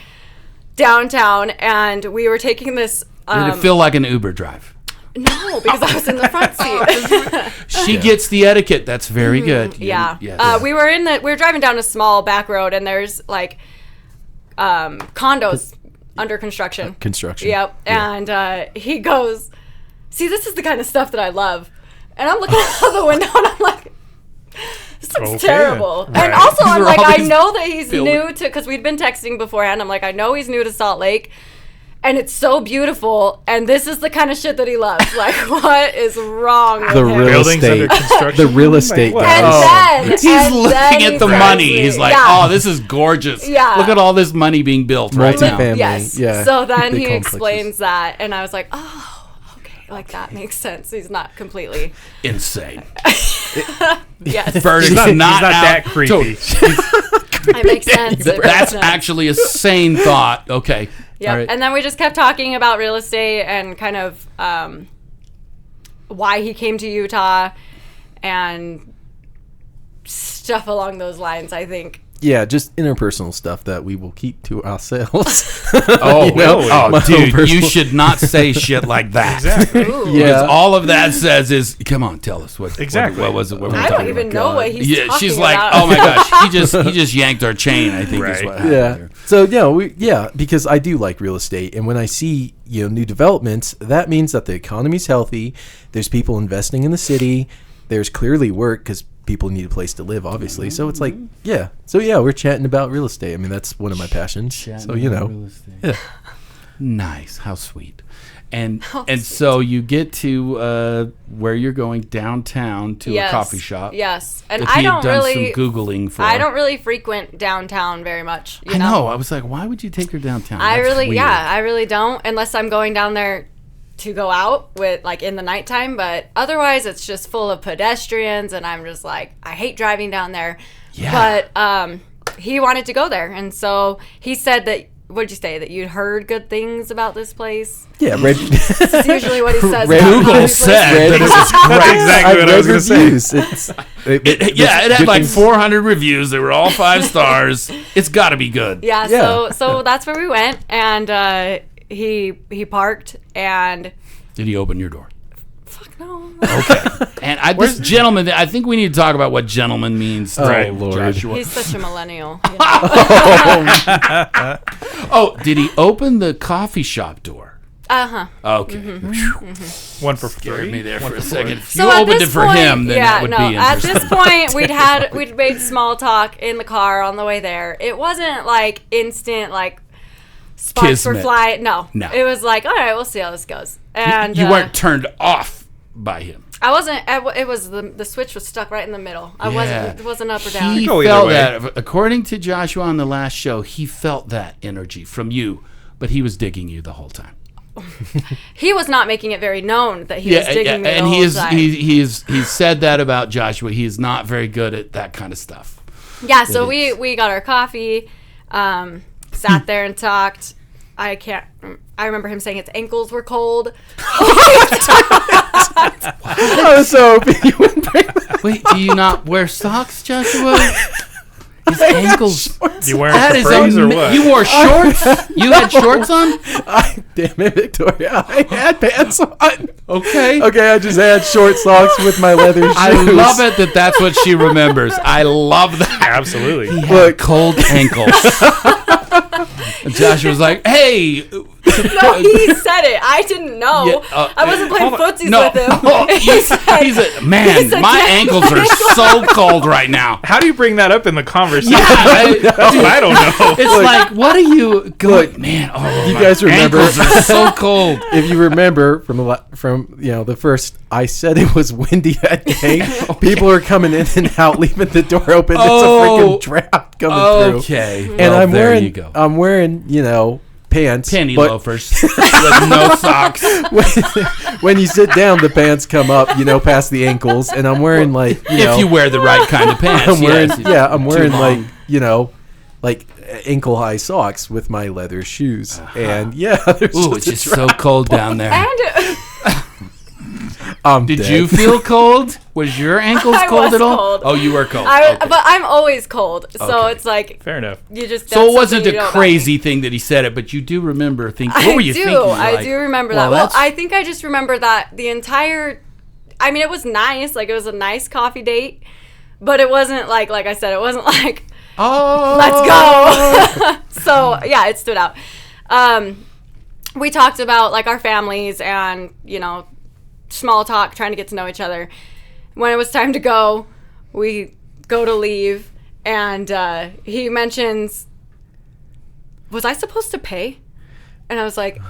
downtown, and we were taking this. Did it feel like an Uber drive? No, because I was in the front seat. She gets the etiquette. That's very good. Yeah. Yes. We were driving down a small back road, and there's like condos under construction. Construction. Yep. Yeah. And he goes, "See, this is the kind of stuff that I love." And I'm looking out the window, and I'm like, This looks Okay, terrible. then. And Right. also, I'm These are like, all I these know that he's buildings. new to, because we'd been texting beforehand. I'm like, I know he's new to Salt Lake, and it's so beautiful, and this is the kind of shit that he loves. Like, what is wrong with The him? real Buildings under estate. construction. The real estate Like, guy. And then, He's and looking then at he the says money. me. He's like, Yeah. "Oh, this is gorgeous. Yeah. Look at all this money being built right now." Multifamily. Yes. Yeah. So then Big he complexes. explains that, and I was like, oh, okay, like that makes sense. He's not completely. Insane. Yes. Verdict's He's not out. that creepy. It makes sense. It makes That's sense. actually a sane thought. Okay. Yep. All right. And then we just kept talking about real estate and kind of why he came to Utah and stuff along those lines, I think. Yeah, just interpersonal stuff that we will keep to ourselves. Oh, You know, really? my own Dude, you personal- should not say shit like that. Exactly. Ooh. Yeah. Because all of that says is, come on, tell us what. Exactly. What was it? What were we I don't talking even about? know what he's Yeah, talking she's like, about. oh my gosh, he just yanked our chain. I think is Right. what happened Yeah. there. So because I do like real estate, and when I see new developments, that means that the economy's healthy. There's people investing in the city. There's clearly work because people need a place to live, obviously. So it's like, yeah. So yeah, we're chatting about real estate. I mean, that's one of my passions. So yeah. Nice. How sweet. And so you get to where you're going downtown to a coffee shop. Yes. And That I he had don't done really some Googling for. I don't really frequent downtown very much. You I know. I was like, why would you take her downtown? I That's really, weird. I really don't, unless I'm going down there to go out with, like, in the nighttime. But otherwise, it's just full of pedestrians, and I'm just like, I hate driving down there. Yeah. But he wanted to go there, and so he said that. What did you say? That you'd heard good things about this place? Yeah, That's usually what he says. Red- about Google coffee said places. that it was great. That's exactly what I was going to say. reviews. It had good like things. 400 reviews. They were all 5 stars. It's got to be good. Yeah, Yeah. so that's where we went, and he parked, and Did he open your door? fuck no. Okay. And this gentleman, I think we need to talk about what gentleman means. Oh, to Lord. Joshua. He's such a millennial. Oh, did he open the coffee shop door? Uh-huh. Okay. One for Scared me free. there One for a free. second. If So you at opened this it for point, him, then that would be at interesting. this point, we'd made small talk in the car on the way there. It wasn't like instant, like sparks were Kismet. flying. No, No. It was like, all right, we'll see how this goes. And you weren't turned off by him. I wasn't. It was the switch was stuck right in the middle. I wasn't. It wasn't up or down. He go either felt way. that, according to Joshua on the last show, he felt that energy from you, but he was digging you the whole time. He was not making it very known that he was digging me and the he whole is time. he's said that about Joshua. He is not very good at that kind of stuff. Yeah, so It is. we got our coffee, sat there and talked. I remember him saying his ankles were cold. I was so hoping you wouldn't bring that. Wait, do you not wear socks, Joshua? His ankles. You wearing That is capris or what? You wore shorts? You had shorts on? Damn it, Victoria. I had pants on. Okay. Okay, I just had short socks with my leather shoes. I love it that that's what she remembers. I love that. Absolutely. He had Look. cold ankles. And Joshua was like, hey. No, he said it. I didn't know. Yeah, I wasn't playing hold on. footsies No. with him. He's He said, my "Yeah, ankles are so cold right now. How do you bring that up in the conversation? I- That's what I don't know. It's like, what are you going, Look, man? Oh, you my guys remember- ankles are so cold. If you remember from the first, I said it was windy that day. People are coming in and out, leaving the door open. There's Oh. a freaking draft coming through. Okay. And Well, I'm there wearing, you go. pants. Penny but loafers with no socks. when you sit down, the pants come up, past the ankles, and I'm wearing If you wear the right kind of pants. I'm wearing, yes. I'm Too wearing long. like ankle high socks with my leather shoes, and there's Ooh, it's just just so cold down there. And I'm Did dead. you feel cold? Was your ankles I cold was at all? cold. Oh, you were cold. I, Okay. but I'm always cold, so Okay. it's like Fair enough. you just. So it that's wasn't something a you know about me. crazy thing that he said it, but you do remember thinking. What were you thinking? You're I like, do remember well, that. Well, that's- I think I just remember that the entire. I mean, it was nice. Like, it was a nice coffee date, but it wasn't like I said, it wasn't like Oh, let's go. So yeah, it stood out. We talked about like our families and small talk, trying to get to know each other. When it was time to go, we go to leave, and he mentions, was I supposed to pay? And I was like,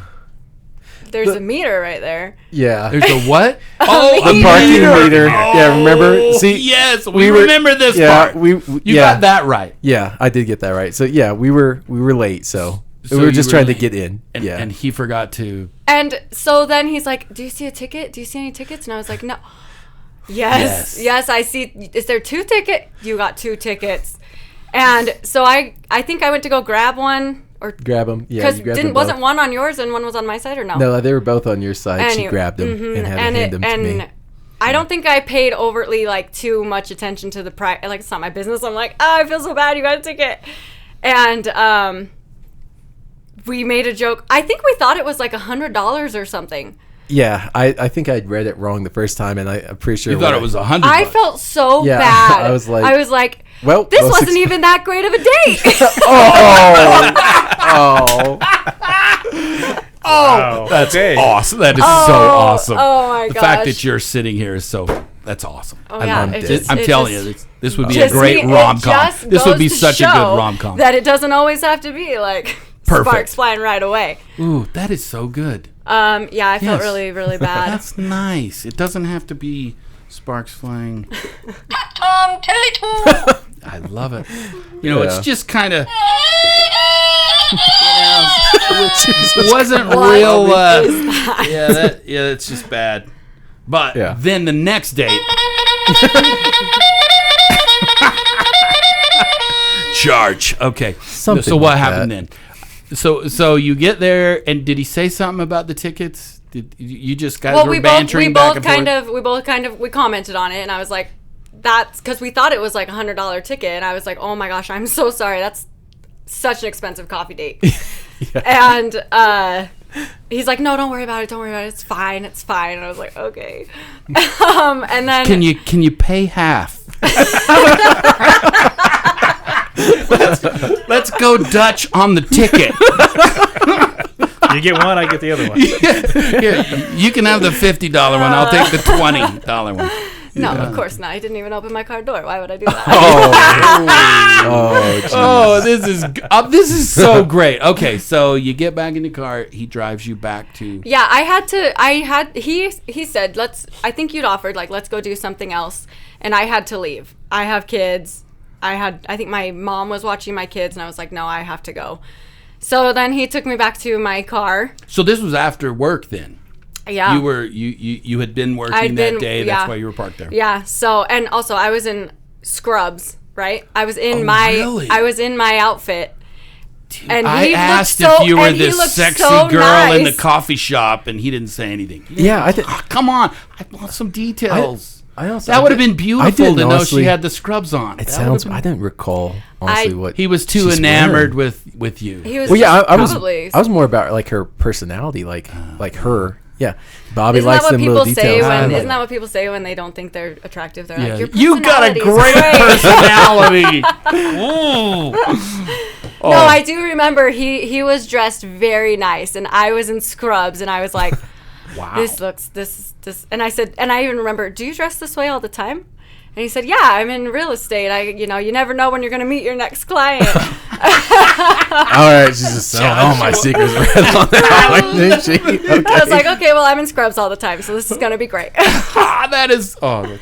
there's a meter right there. Yeah. There's a what? A parking meter. Yeah, remember? See, yes, we remember this part. You got that right. Yeah, I did get that right. So yeah, we were late, so we were just trying to get in. And he forgot to. And so then he's like, "Do you see a ticket? Do you see any tickets?" And I was like, "No." Yes, I see. Is there 2 tickets? You got 2 tickets. And so I think I went to go grab one. Or grab them, because wasn't one on yours and one was on my side, or no? No, they were both on your side. Anyway, she grabbed them and had to hand them to me. I don't think I paid overtly like too much attention to the price. Like, it's not my business. I'm like, I feel so bad. You got a ticket, and we made a joke. I think we thought it was like $100 or something. Yeah, I think I'd read it wrong the first time, and I'm pretty sure you thought it was $100. I felt so bad. I was like, well, this wasn't even that great of a date. Oh, that's awesome. That is so awesome. Oh my gosh. The fact that you're sitting here is that's awesome. Oh, yeah. I'm telling you, this would be a great rom-com. This would be such a good rom-com. That it doesn't always have to be like sparks flying right away. Ooh, that is so good. Yeah, I felt really, really bad. That's nice. It doesn't have to be sparks flying. Tom, tell it to. I love it. It's just kind of. It wasn't real. It's just bad. But then the next date. Charge. Okay. Something so what like happened then? So you get there, and did he say something about the tickets? Did you just guys were bantering back and forth? We commented on it, and I was like, that's because we thought it was like $100 ticket, and I was like, oh my gosh, I'm so sorry, that's such an expensive coffee date. And he's like, no, don't worry about it, it's fine, and I was like, okay. And then can you pay half? Let's go Dutch on the ticket. You get one, I get the other one. Yeah, you can have the $50 one. I'll take the $20 one. No, of course not. I didn't even open my car door. Why would I do that? This is so great. Okay, so you get back in the car. He drives you back to. Yeah, he said, I think you'd offered, like, let's go do something else. And I had to leave. I have kids. I think my mom was watching my kids, and I was like, no, I have to go. So then he took me back to my car. So this was after work then? Yeah. You had been working that day. That's why you were parked there. Yeah. So, and also I was in scrubs, right? I was in my outfit. Dude, and I asked if you were this sexy girl in the coffee shop, and he didn't say anything. Yeah, come on. I want some details. That would have been beautiful to know she had the scrubs on. I didn't recall honestly what he was too enamored with you. He was I was more about like her personality, like her. Yeah, Bobby likes them little details. Isn't that what people say when they don't think they're attractive? They're like, your you got a great personality. No, I do remember he was dressed very nice, and I was in scrubs, and I was like, wow, this, and I said, and I even remember, do you dress this way all the time? And he said, yeah, I'm in real estate. You never know when you're going to meet your next client. All right, she's just selling all my secrets right on that, didn't she? Okay. I was like, okay, well, I'm in scrubs all the time, so this is going to be great. That's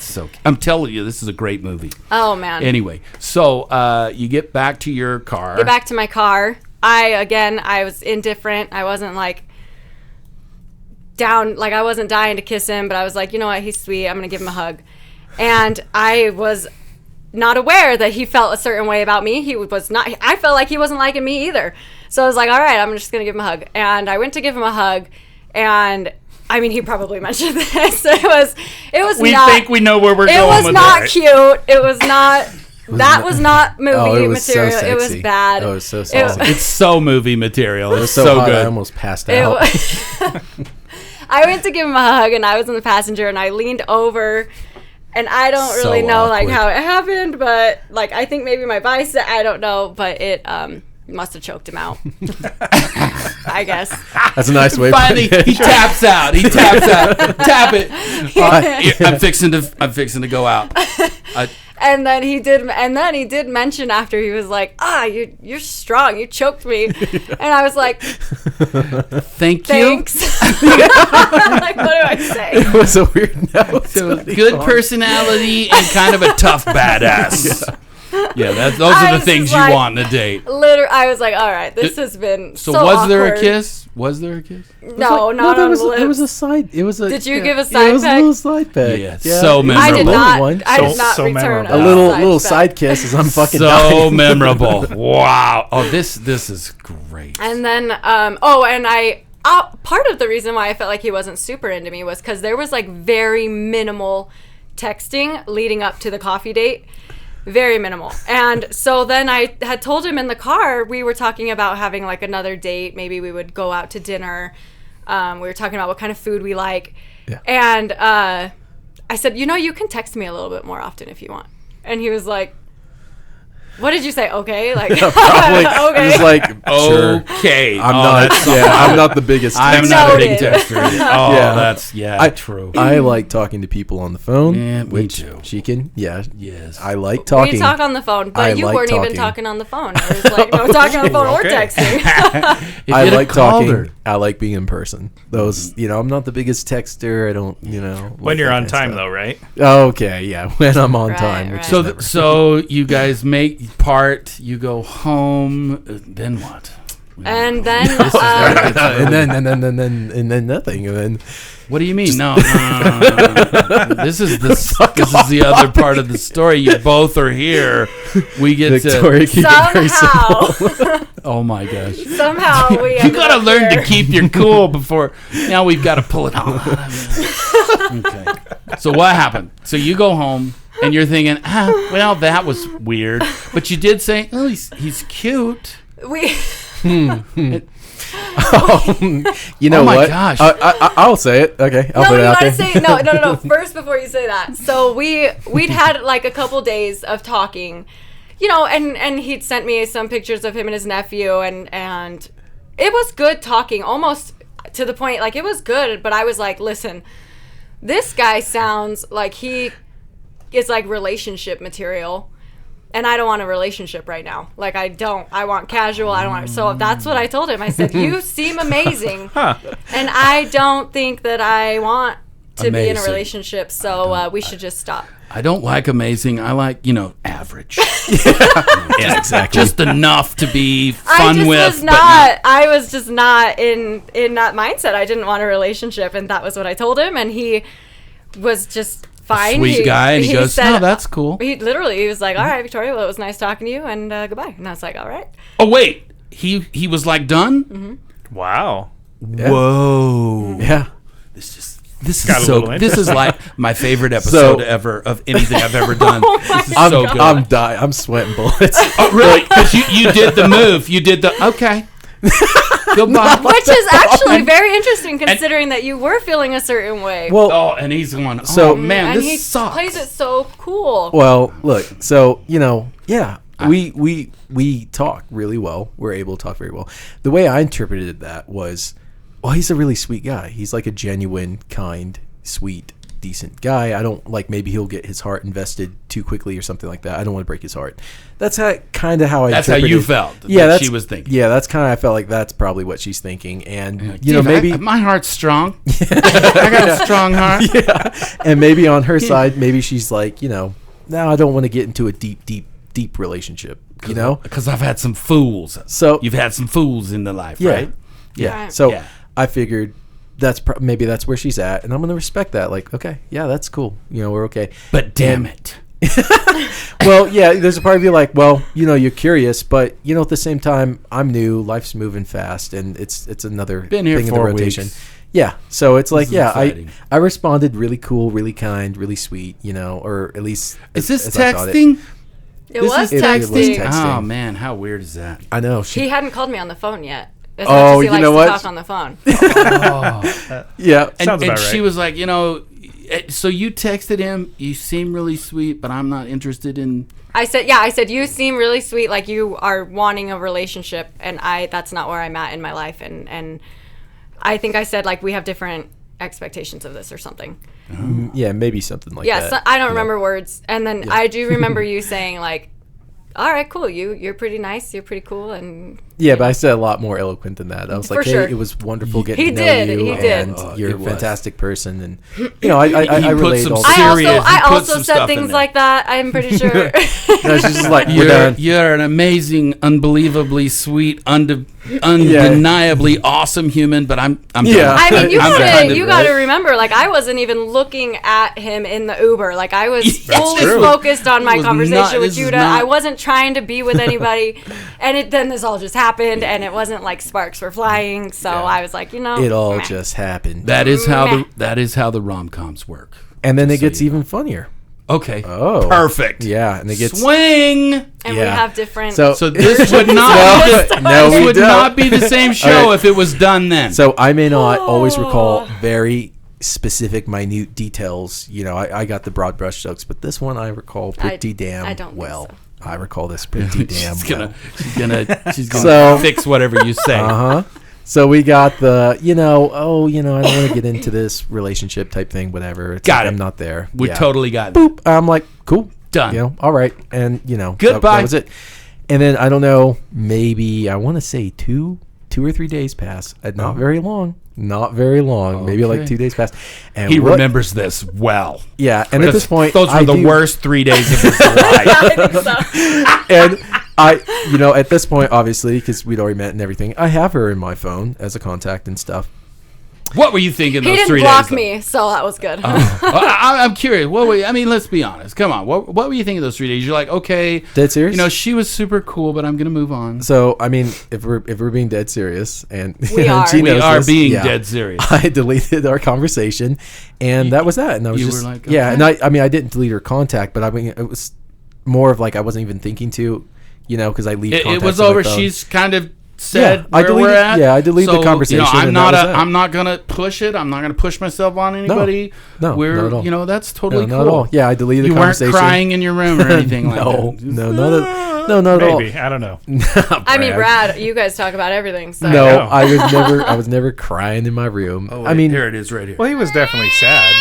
so, I'm telling you, this is a great movie. Oh, man. Anyway, so you get back to your car. Get back to my car. I was indifferent. I wasn't like down, like I wasn't dying to kiss him, but I was like, you know what, he's sweet. I'm going to give him a hug. And I was not aware that he felt a certain way about me. I felt like he wasn't liking me either. So I was like, all right, I'm just going to give him a hug. And I went to give him a hug, and I mean, he probably mentioned this. We think we know where we're going with it. It was not cute. It was not. That was not movie material. So it was bad. Oh, it was so sexy. It's so movie material. It was so good. I almost passed out. I went to give him a hug, and I was in the passenger, and I leaned over. And I don't really know like how it happened, but like I think maybe my bicep, I don't know, but it must have choked him out. I guess. That's a nice way. Finally, he taps out. Tap it. I'm fixing to go out. And then he did mention after, he was like, you're strong. You choked me. And I was like, Thanks. Like, what do I say? It was a weird note. So good personality and kind of a tough badass. Yeah, those are the things you want in a date. Literally, I was like, all right, this has been so was there a awkward. kiss? Was there a kiss? No, not on the lips. It was a side. It was a. Did you give a side It was a peck? little side peck. Yeah, so It was memorable. I a did little not. one. I did not So return memorable. A little side side peck. kiss as I'm fucking So dying. memorable. Wow. Oh, this is great. And then, part of the reason why I felt like he wasn't super into me was because there was like very minimal texting leading up to the coffee date. Very minimal. And so then I had told him in the car, we were talking about having like another date. Maybe we would go out to dinner. We were talking about what kind of food we like. Yeah. And I said, you can text me a little bit more often if you want. And he was like, what did you say? Okay, like Probably. okay. Just like sure. Okay. I'm not the biggest. I'm texter. not a big Noted. texter. Oh, Yeah. that's true. I like talking to people on the phone. Yeah, me which too. she can. Yeah. Yes. I like talking. We talk on the phone, but I you like weren't even talking. talking on the phone. I was like, no, talking on the phone or Okay. texting. If I you'd have like called talking. her. I like being in person. Those, I'm not the biggest texter. I don't, When you're on time, though. though, right? Okay, yeah. When I'm on Right, time. right. Which So is never. so you guys make part. You go home. Then what? And then and then nothing. And then What do you mean? No. This is the other part of the story. You both are here. We get Victoria keep it very simple. somehow, Oh my gosh. somehow we You ended gotta up learn here. to keep your cool before. Now we've got to pull it on. Okay. So what happened? So you go home and you're thinking, well, that was weird. But you did say, oh, he's cute. We You know Oh my what? gosh. I'll say it. Okay, I'll no, put you it out gotta there. say no. First, before you say that, so we'd had like a couple days of talking, and he'd sent me some pictures of him and his nephew, and it was good talking, almost to the point like it was good. But I was like, listen, this guy sounds like he is like relationship material. And I don't want a relationship right now. Like, I want casual. I don't want. So that's what I told him. I said, you seem amazing. And I don't think that I want to be in a Amazing. relationship. So we should just stop. I don't like amazing. I like, average. Yeah, exactly. Just enough to be I fun just with. was but not. I was just not in that mindset. I didn't want a relationship. And that was what I told him. And he was just fine. Sweet guy, and he goes, said, "No, that's cool." He was like, all right, Victoria, well, it was nice talking to you, and goodbye. And I was like, all right. Oh wait, he was like done. Mm-hmm. Wow. Yeah. Whoa. Yeah. This Got is a little so. This is interesting. like my favorite episode So- ever of anything I've ever done. This is I'm, so good. I'm dying. I'm sweating bullets. Oh, really? Because you did the move. You did the okay. Goodbye. Which is actually very interesting considering that you were feeling a certain way. Well, Oh, and he's going. So- Oh man, and this he sucks. plays it so cool. Well, look, so yeah, we talk really well. We're able to talk very well. The way I interpreted that was, well, he's a really sweet guy. He's like a genuine, kind, sweet, decent guy. I don't like maybe he'll get his heart invested too quickly or something like that. I don't want to break his heart. That's kind of how I. That's how interpreted. you felt. Yeah, that that's she was thinking. Yeah, that's kind of. I felt like that's probably what she's thinking, and Dude, maybe my heart's strong. I got a strong heart. yeah, and maybe on her side, maybe she's like, no, I don't want to get into a deep relationship, Because I've had some fools. So You've had some fools in the life, yeah, right? yeah. Right. So Yeah. I figured maybe that's where she's at, and I'm gonna respect that. Like, okay, yeah, that's cool. We're okay. But damn it. Well, yeah, there's a part of you like, well, you're curious, but at the same time, I'm new. Life's moving fast, and it's another Been here thing in the 4 rotation. weeks. Yeah, so it's like, is yeah, exciting. I responded really cool, really kind, really sweet, or at least Is this as I thought it. texting? It This was is- it was texting. texting. Oh man, how weird is that? I know He hadn't called me on the phone yet. As Oh, much as he you likes know to what? talk on the phone. yeah. And, Sounds and about she right. was like, so you texted him, you seem really sweet, but I'm not interested in. I said, you seem really sweet, like you are wanting a relationship, and that's not where I'm at in my life, and I think I said, like, we have different expectations of this or something. Yeah, maybe something like Yeah, that. so I don't remember words. And then I do remember you saying like, all right, cool. You're pretty nice. You're pretty cool. And Yeah, but I said a lot more eloquent than that. I was like, For sure. hey, it was wonderful getting He to know did, you. he did. And you're it a was. fantastic person. And, I put relate some all serious- the Serious. I You put also some said stuff in things there. like that. I'm pretty sure. No, she's just like, we're done. You're an amazing, unbelievably sweet, undeniably awesome human, but I'm Yeah. done. I mean, you I'm gotta, kind of you gotta remember, like, I wasn't even looking at him in the Uber. Like, I was fully true. focused on my was conversation not- with this is Judah. not- I wasn't trying to be with anybody. And then this all just happened, and it wasn't like sparks were flying. So I was like, It all meh. just happened. That is how Meh. the rom-coms work. And then it so gets you even funnier. Okay. Oh. Perfect. Yeah, and it gets... Swing. And we Yeah. have different. So This would not be the, No, this we would don't. not be the same show right. if it was done then. So I may not always recall very specific, minute details. I got the broad brush strokes, but this one I recall pretty damn I don't think well. so. I recall this pretty damn well. she's gonna So- fix whatever you say. Uh-huh. So we got the, I don't want to get into this relationship type thing, whatever. It's Got like it. I'm not there. We Yeah. totally got it. Boop. I'm like, cool. Done. All right. And, Goodbye. That was it. And then, I don't know, maybe, I want to say 2 or 3 days pass. Not very long. Not very long. Maybe like Okay. 2 days pass. And He what- remembers this well. Yeah. And at this point, those were I the do- worst 3 days of his life. I think so. And at this point, obviously, because we'd already met and everything, I have her in my phone as a contact and stuff. What were you thinking He those didn't 3 block days? though? me, so that was good. I'm curious. Let's be honest. Come on. What were you thinking those 3 days? You're like, okay, Dead serious? she was super cool, but I'm gonna move on. So, I mean, if we're being dead serious, and We are. she We knows are this, being yeah, dead serious. I deleted our conversation, and that was that. And I was you just were like, yeah. okay. And I didn't delete her contact, but I mean, it was more of like I wasn't even thinking to, because I leave. It contacts was on my over. phone. She's kind of said I where we're deleted- at. yeah, I deleted the conversation, I'm and not that was that. I'm not gonna push it. I'm not gonna push myself on anybody. No, we're not at all. that's totally No, cool. not at all. Yeah, I deleted You the weren't conversation. crying in your room or anything like No, that. no, not at all. Maybe. I don't know. I mean, Brad, you guys talk about everything. So. No, know. I was never crying in my room. I mean, here it is, right here. Well, he was definitely sad.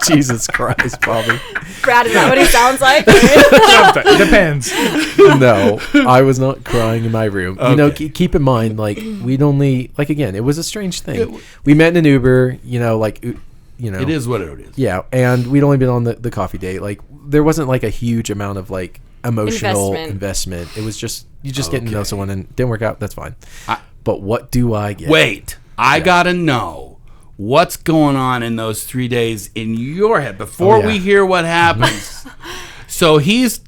Jesus Christ, Bobby. Brad, is that what he sounds like? Sometimes. Depends. No, I was not crying in my room. Okay. Keep in mind, like, we'd only, like, again, it was a strange thing. We met in an Uber, It is what it is. Yeah, and we'd only been on the coffee date. Like, there wasn't, like, a huge amount of, like, emotional investment. It was just, you just getting to know someone, and it didn't work out. That's fine. But what do I get? Wait, I gotta know what's going on in those 3 days in your head before we hear what happens. So he's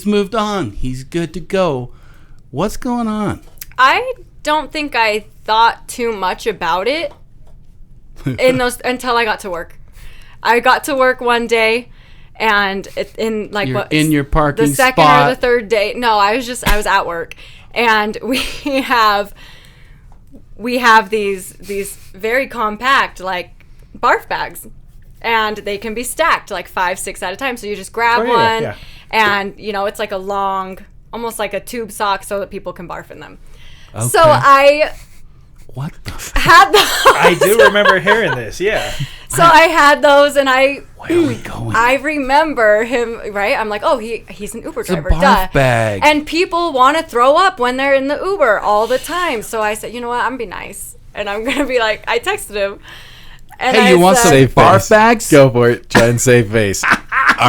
moved on. He's good to go. What's going on? I don't think I thought too much about it until I got to work. I got to work one day, and in your parking the second spot. or the third day. No, I was at work, and we have these very compact like barf bags, and they can be stacked like 5-6 at a time. So you just grab one, yeah. and it's like a long, almost like a tube sock, so that people can barf in them. Okay. So I What the f- had those. I do remember hearing this. Yeah. So I had those, and Where are we going? I remember him, right? I'm like, oh, he's an Uber It's a driver, barf duh. bag. And people want to throw up when they're in the Uber all the time. So I said, you know what? I'm gonna be nice, and I'm gonna be like, I texted him. And Hey, you want some Save barf face. bags? Go for it. Try and save face. All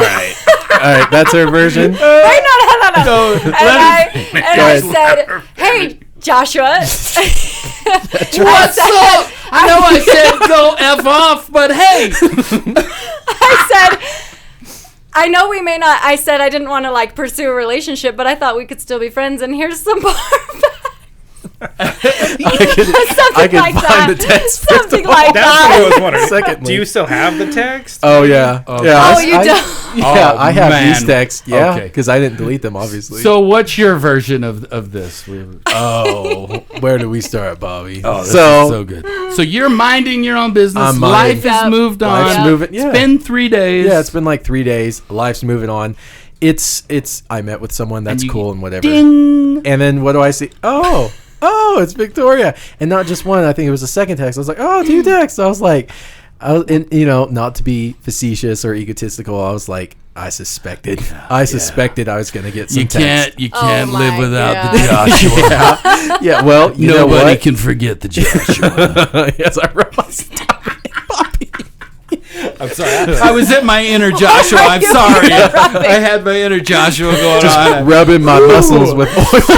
right. That's her version. Wait, no. No, And I ahead. said, hey, Joshua. What's up? I know I said go F off, but hey. I said, I know we may not. I said I didn't want to like pursue a relationship, but I thought we could still be friends. And here's some barf. I Something could like find that. the text. Something like That's what I that. was wondering. Secondly. Do you still have the text? Oh yeah. Yeah. Oh, you don't. Yeah, Oh, I have man. these texts. Yeah, Okay. because I didn't delete them, obviously. So what's your version of this? oh, where do we start, Bobby? Oh, this is so good. So you're minding your own business. I'm minding- Life has Yep. moved on. Life's moving. Yeah. It's been 3 days. Yeah, it's been like 3 days. Life's moving on. It's. I met with someone that's you- cool and whatever. Ding. And then what do I see? Oh, oh, it's Victoria. And not just one. I think it was a second text. I was like, oh, 2 texts. I was like, and not to be facetious or egotistical, I was like, I suspected I was going to get some text. You can't live without the God. Joshua. Yeah, well, you know Nobody what? can forget the Joshua. Yes, I wrote my story. I'm sorry. I was at my inner Joshua. I'm sorry. I had my inner Joshua going on. Rubbing my muscles with oilers.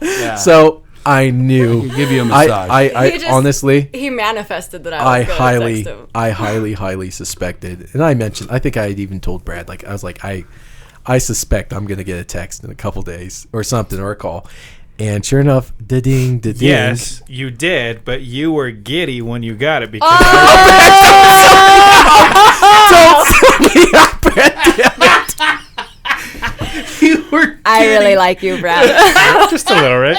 Yeah. So I knew. Give you a massage. I honestly, He manifested that I was going to text him. I highly suspected, and I mentioned. I think I had even told Brad. Like I was like, I suspect I'm gonna get a text in a couple days or something or a call, and sure enough, da-ding, da-ding. Yes, you did, but you were giddy when you got it because You were I really like you, Brad. just a little, right?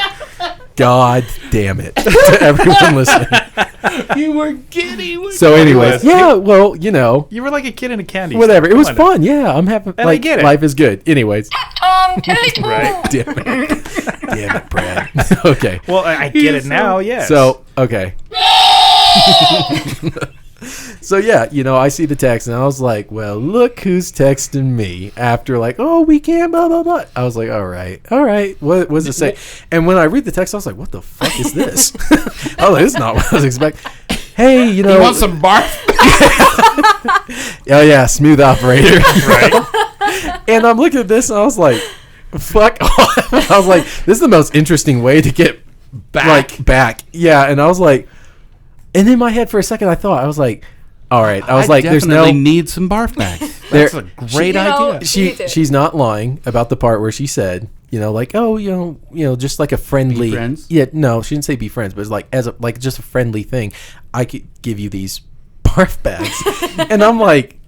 God damn it to everyone listening. you were giddy. So, anyways, yeah. Well, You were like a kid in a candy whatever. It store. was Come on fun. Yeah, I'm happy. I Like get it. life is good. Anyways, Teletubby. now. Right. damn it, Brad. Okay. Well, I get it now. Yes. So, okay. So, yeah, I see the text, and I was like, well, look who's texting me after, like, oh, we can't, blah, blah, blah. I was like, all right. What does it say? And when I read the text, I was like, what the fuck is this? I was like, this is not what I was expecting. Hey, You want some barf? Oh, yeah, smooth operator. right. And I'm looking at this, and I was like, fuck off. I was like, this is the most interesting way to get back. Yeah, and I was like, and in my head for a second, I was like, all right. I was like, there's no need some barf bags. That's a great idea. She's not lying about the part where she said, like, oh, just like a friendly. Be friends? Yeah, no, she didn't say be friends, but it's like like just a friendly thing. I could give you these barf bags, and I'm like,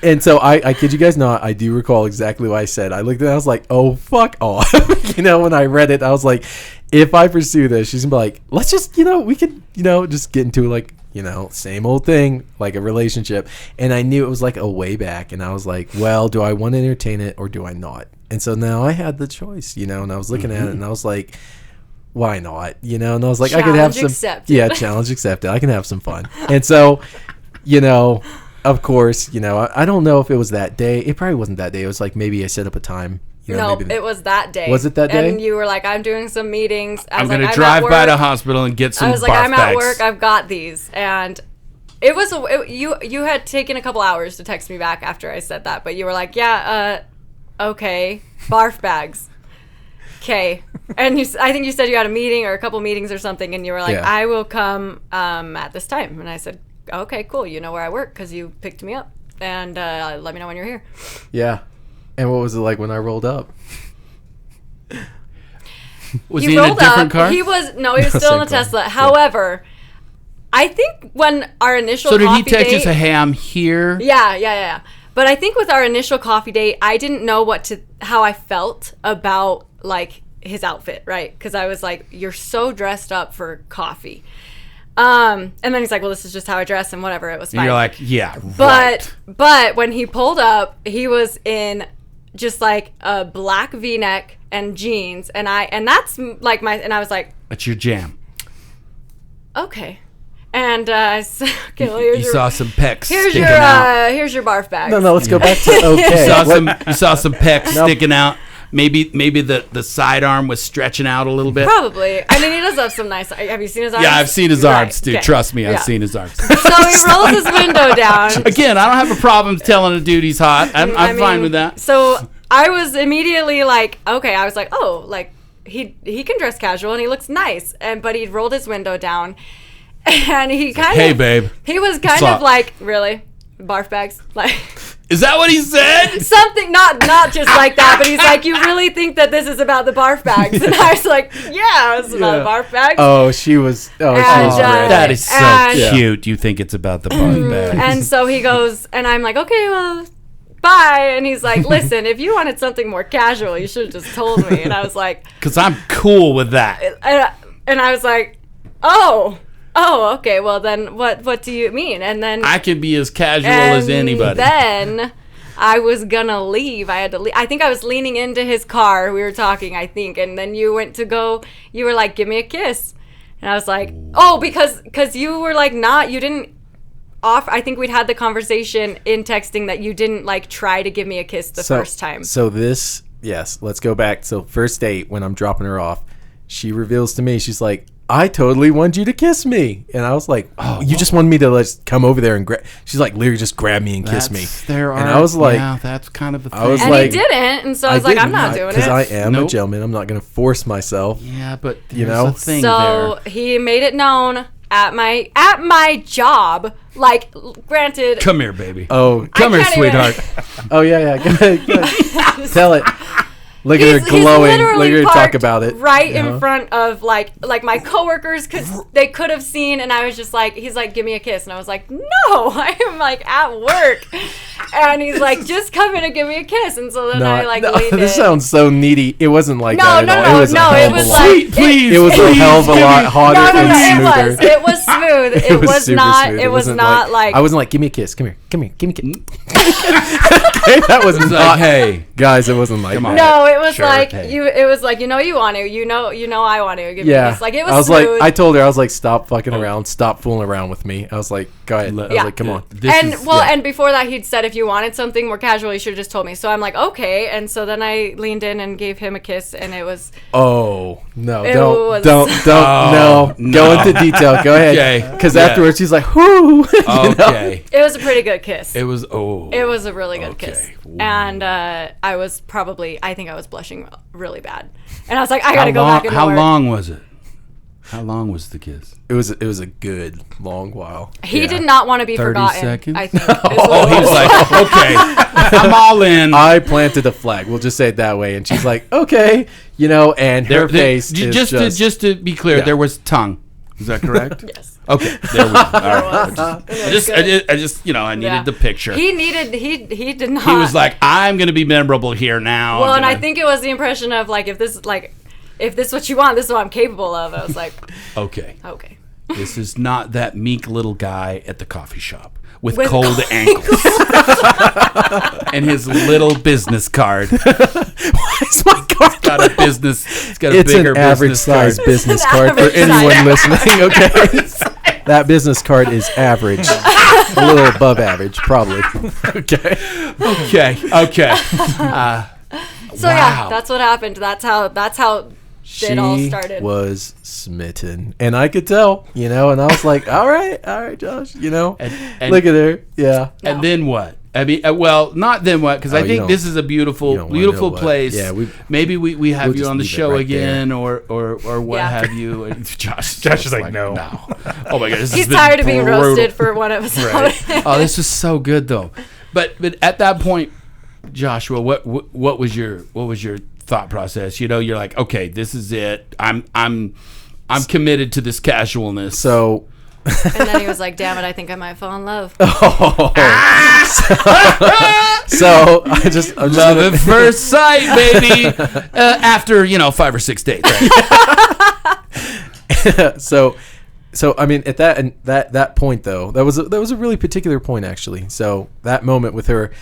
and so I kid you guys not, I do recall exactly what I said. I looked at it, I was like, oh, fuck off. When I read it, I was like, if I pursue this, she's gonna be like, let's just, we could, just get into like, same old thing, like a relationship. And I knew it was like a way back, and I was like, well, do I want to entertain it or do I not? And so now I had the choice, and I was looking at it, and I was like, why not? And I was like, I could have some, accepted. yeah, challenge accepted. I can have some fun. And so, of course, I don't know if it was that day. It probably wasn't that day. It was like maybe I set up a time. No, it was that day. Was it that day? And you were like, I'm doing some meetings. I'm going to drive by the hospital and get some barf I was like, I'm bags. at work. I've got these. And it was, you had taken a couple hours to text me back after I said that. But you were like, yeah, okay. Barf bags. Okay. And I think you said you had a meeting or a couple meetings or something. And you were like, Yeah. I will come at this time. And I said, okay, cool. You know where I work because you picked me up. And let me know when you're here. Yeah. And what was it like when I rolled up? Was he in a different car? He was still in the Same car. Tesla. However, I think when our initial So did he coffee text you date, say, hey, I'm here? Yeah. But I think with our initial coffee date, I didn't know how I felt about like his outfit, right? Because I was like, you're so dressed up for coffee. And then he's like, well, this is just how I dress and whatever. It was fine. And you're like, yeah, But when he pulled up, he was in just like a black V-neck and jeans, and that's like and I was like, That's your jam. okay. And I said, okay, well, here's You your, saw some pecs here's sticking your out. here's your barf bag. No, let's go back to okay. You saw some pecs sticking out. Maybe the sidearm was stretching out a little bit. Probably. I mean, he does have some nice. Have you seen his arms? Yeah, I've seen his arms, dude. Okay. Trust me, Yeah. I've seen his arms. So he rolls his window down. Again, I don't have a problem telling a dude he's hot. I'm fine with that. So I was immediately like, okay. I was like, oh, like he can dress casual and he looks nice. But he rolled his window down, and he kind of, hey, babe. He was kind What's of up? like, really, barf bags, like. Is that what he said? Something not just like that, but he's like, you really think that this is about the barf bags? And I was like, yeah, it's about the barf bags. Oh, she was great. That is so And- cute. You think it's about the barf bag. And so he goes, and I'm like, okay, well, bye. And he's like, listen, if you wanted something more casual, you should have just told me. And I was like, Because I'm cool with that. and I was like, oh, okay, well then what do you mean? And then I can be as casual as anybody. Then I was gonna leave. I had to leave. I think I was leaning into his car. We were talking, I think, and then you went to go. You were like, "Give me a kiss," and I was like, "Oh, because you were like you didn't offer." I think we'd had the conversation in texting that you didn't like try to give me a kiss the first time. So yes, let's go back. So first date, when I'm dropping her off, she reveals to me, she's like, I totally want you to kiss me. And I was like, oh, you just wanted me to like come over there and grab. She's like, literally just grab me and kiss me. And I was like, yeah, that's kind of a thing. And he didn't. And so I was like, I'm not doing it. Because I am a gentleman. I'm not going to force myself. Yeah, but there's a thing so there. He made it known at my job. Like, granted. Come here, baby. Oh, come here, sweetheart. Oh, yeah. Go ahead. Tell it. Look at her glowing. Look at her talk about it. Right in front of like my coworkers, because they could have seen, and I was just like, he's like, give me a kiss, and I was like, no, I am like at work, and he's like, just come in and give me a kiss, and so then I like leaned in. This sounds so needy. It wasn't like that at all. No, it was a hell of a lot. Sweet, please. It was a hell of a lot hotter and smoother. It was smooth. It was not. Smooth. It was not like. I wasn't like, give me a kiss. Come here. Give me a kiss. Okay, that was not. Like, hey, guys, it wasn't like. No, it was like you. It was like you want to. You know I want to. Give me a kiss. Like it was. I was smooth. like, I told her, I was like, stop fucking around. Stop fooling around with me. I was like, go ahead. I was like, come on. And before that, he'd said if you wanted something more casual, you should have just told me. So I'm like, okay. And so then I leaned in and gave him a kiss, and it was. Oh no! Don't no. Go into detail. Go ahead. Because afterwards, she's like, whoo. Okay. It was a pretty good kiss. It was It was a really good kiss. And I think I was blushing really bad. And I was like, I gotta go back and How long was it? How long was the kiss? It was a good long while. He did not want to be 30 forgotten. seconds? I think. He was like, okay, I'm all in. I planted a flag. We'll just say it that way. And she's like, okay, and her face is just to be clear, there was tongue. Is that correct? Yes. Okay, there we go. All right. I just I needed the picture. He did not. He was like, I'm gonna be memorable here now. Well, and I think it was the impression of like, if this is what you want, this is what I'm capable of. I was like, okay. This is not that meek little guy at the coffee shop with cold ankles and his little business card. Why is my card? It's got a business. It's got a bigger an average business size card. business card for anyone listening. Okay, that business card is average, a little above average, probably. Okay. So yeah, that's what happened. That's how it all started. She was smitten, and I could tell, and I was like, all right, Josh, and look at her, yeah. And then what? I mean, not then what? Because I think this is a beautiful place. Yeah, maybe we have you on the show again, there. or what have you. And Josh is like, no. Oh my God, he's tired of being roasted for one episode. Right. Oh, this is so good though. But at that point, Joshua, what was your thought process? You're like, okay, this is it. I'm committed to this casualness. So. And then he was like, damn it, I think I might fall in love. So I'm just love at first sight, baby. After 5 or 6 dates. Right? So I mean, at that point though, that was a really particular point actually. So that moment with her,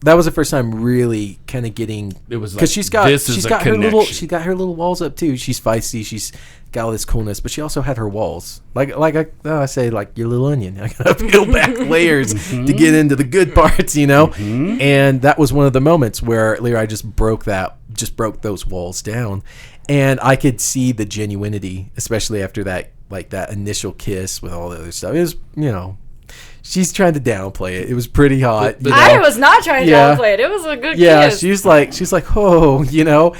that was the first time really kind of getting. It was because she's got her little walls up too. She's feisty. She's got all this coolness, but she also had her walls. I say, like your little onion. I gotta peel back layers to get into the good parts, And that was one of the moments where I just broke those walls down, and I could see the genuinity, especially after that initial kiss with all the other stuff. It was, she's trying to downplay it. It was pretty hot. I was not trying to downplay it. It was a good kiss. Yeah, she's like, oh,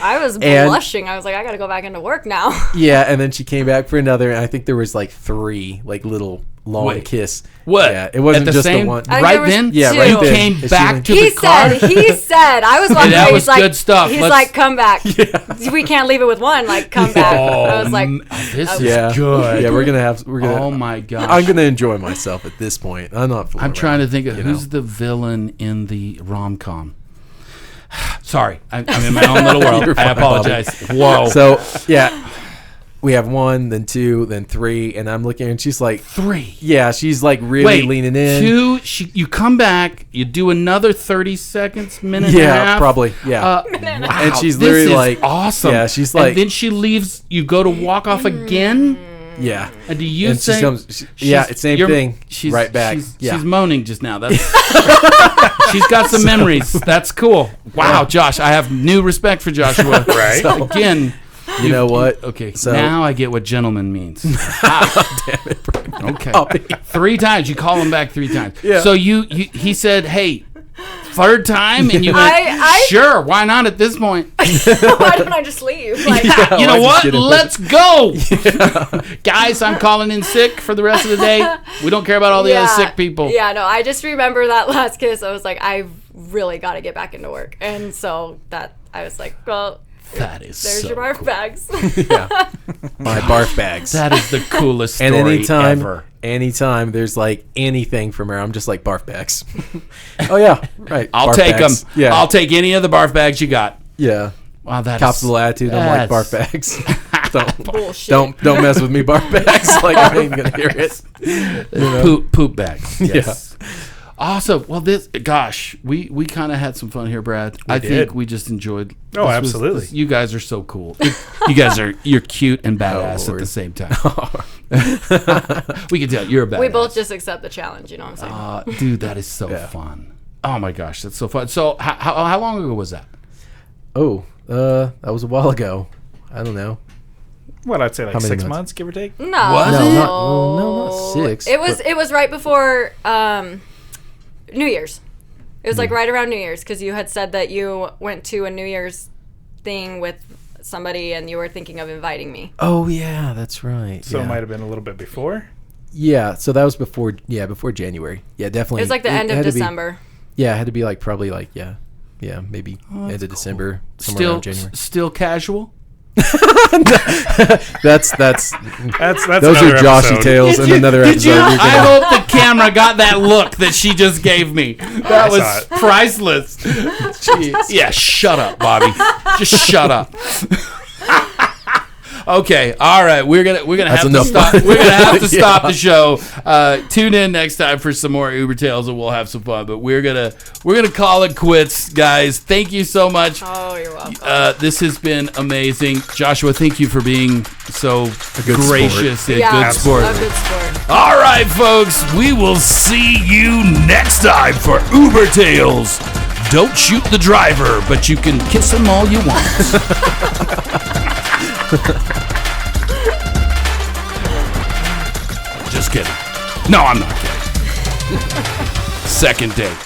I was blushing. I was like, I got to go back into work now. Yeah, and then she came back for another, and I think there was 3 little long kiss. What? Yeah, it wasn't just the one. Right then? Yeah, right then. He came back to the car? He said, I was wondering. That was good stuff. He's like, come back. Yeah. We can't leave it with one. Come back. I was like, this is good. Yeah, we're gonna. Oh my gosh. I'm gonna enjoy myself at this point. I'm trying to think of who's the villain in the rom-com. Sorry, I'm in my own little world. I apologize. Whoa. So yeah. we have 1, then 2, then 3, and I'm looking, and she's like 3. Yeah, she's like really Wait, leaning in. 2. You come back. You do another 30 seconds, minute and a Yeah, half. probably. Yeah. Wow, And she's this literally is like awesome. Yeah, she's like And then she leaves. You go to walk off again. yeah. And do you And say? yeah, it's same thing. She's right back. She's moaning just now. That's. She's got some memories. That's cool. Wow, Josh, I have new respect for Joshua. Right. So- Again. You know what? Okay, So- now I get what gentleman means. Damn it. Bro. Okay. 3 times. You call him back 3 times. Yeah. So he said, hey, 3rd time? And you went, I- sure, why not at this point? Why don't I just leave? Like, Yeah. You know I what? just get it. Let's go. Guys, I'm calling in sick for the rest of the day. We don't care about all the other sick people. Yeah, no, I just remember that last kiss. I was like, I really got to get back into work. And so that I was like, well, That is there's so your barf cool. bags. Yeah. My barf bags. That is the coolest story And ever. anytime there's like anything from her, I'm just like barf bags. Oh yeah, right. I'll barf take bags. them. Yeah, I'll take any of the barf bags you got. Yeah. Wow, that Cops is a little attitude. I'm like barf that's- bags. Bullshit. don't mess with me, barf bags. Like I ain't gonna hear it. You know? poop bags. Yes. Awesome. Well, gosh, we kind of had some fun here, Brad. I did. think we just enjoyed. Oh, absolutely. You guys are so cool. You're cute and badass at Lord. the same time. We can tell you're a badass. We both just accept the challenge, you know what I'm saying? Dude, that is so Yeah. fun. Oh my gosh, that's so fun. So how long ago was that? Oh, that was a while ago. I don't know. What, I'd say like How many 6 months? months, give or take? No. Was No, it? not 6. It was right before New Year's. It was like right around New Year's because you had said that you went to a New Year's thing with somebody and you were thinking of inviting me. Oh yeah, that's right. So yeah. it might have been a little bit before. Yeah, so that was before January. Yeah, definitely. It was like the end of had to be- December. yeah, it had to be like probably like maybe end of December, somewhere around January. Still casual. That's That's those another are Joshy episode. tales in another Did episode. you? You're I gonna- hope the camera got that look that she just gave me. That was saw it. priceless. Jeez. Yeah, shut up, Bobby. Just shut up. Okay, all right. We're gonna have to enough. stop. We're gonna have to stop Yeah. the show. Tune in next time for some more Uber Tales, and we'll have some fun. But we're gonna call it quits, guys. Thank you so much. Oh, you're welcome. This has been amazing, Joshua. Thank you for being so good gracious and yeah, good sport. a good sport. All right, folks, we will see you next time for Uber Tales. Don't shoot the driver, but you can kiss him all you want. Just kidding. No, I'm not kidding. Second date.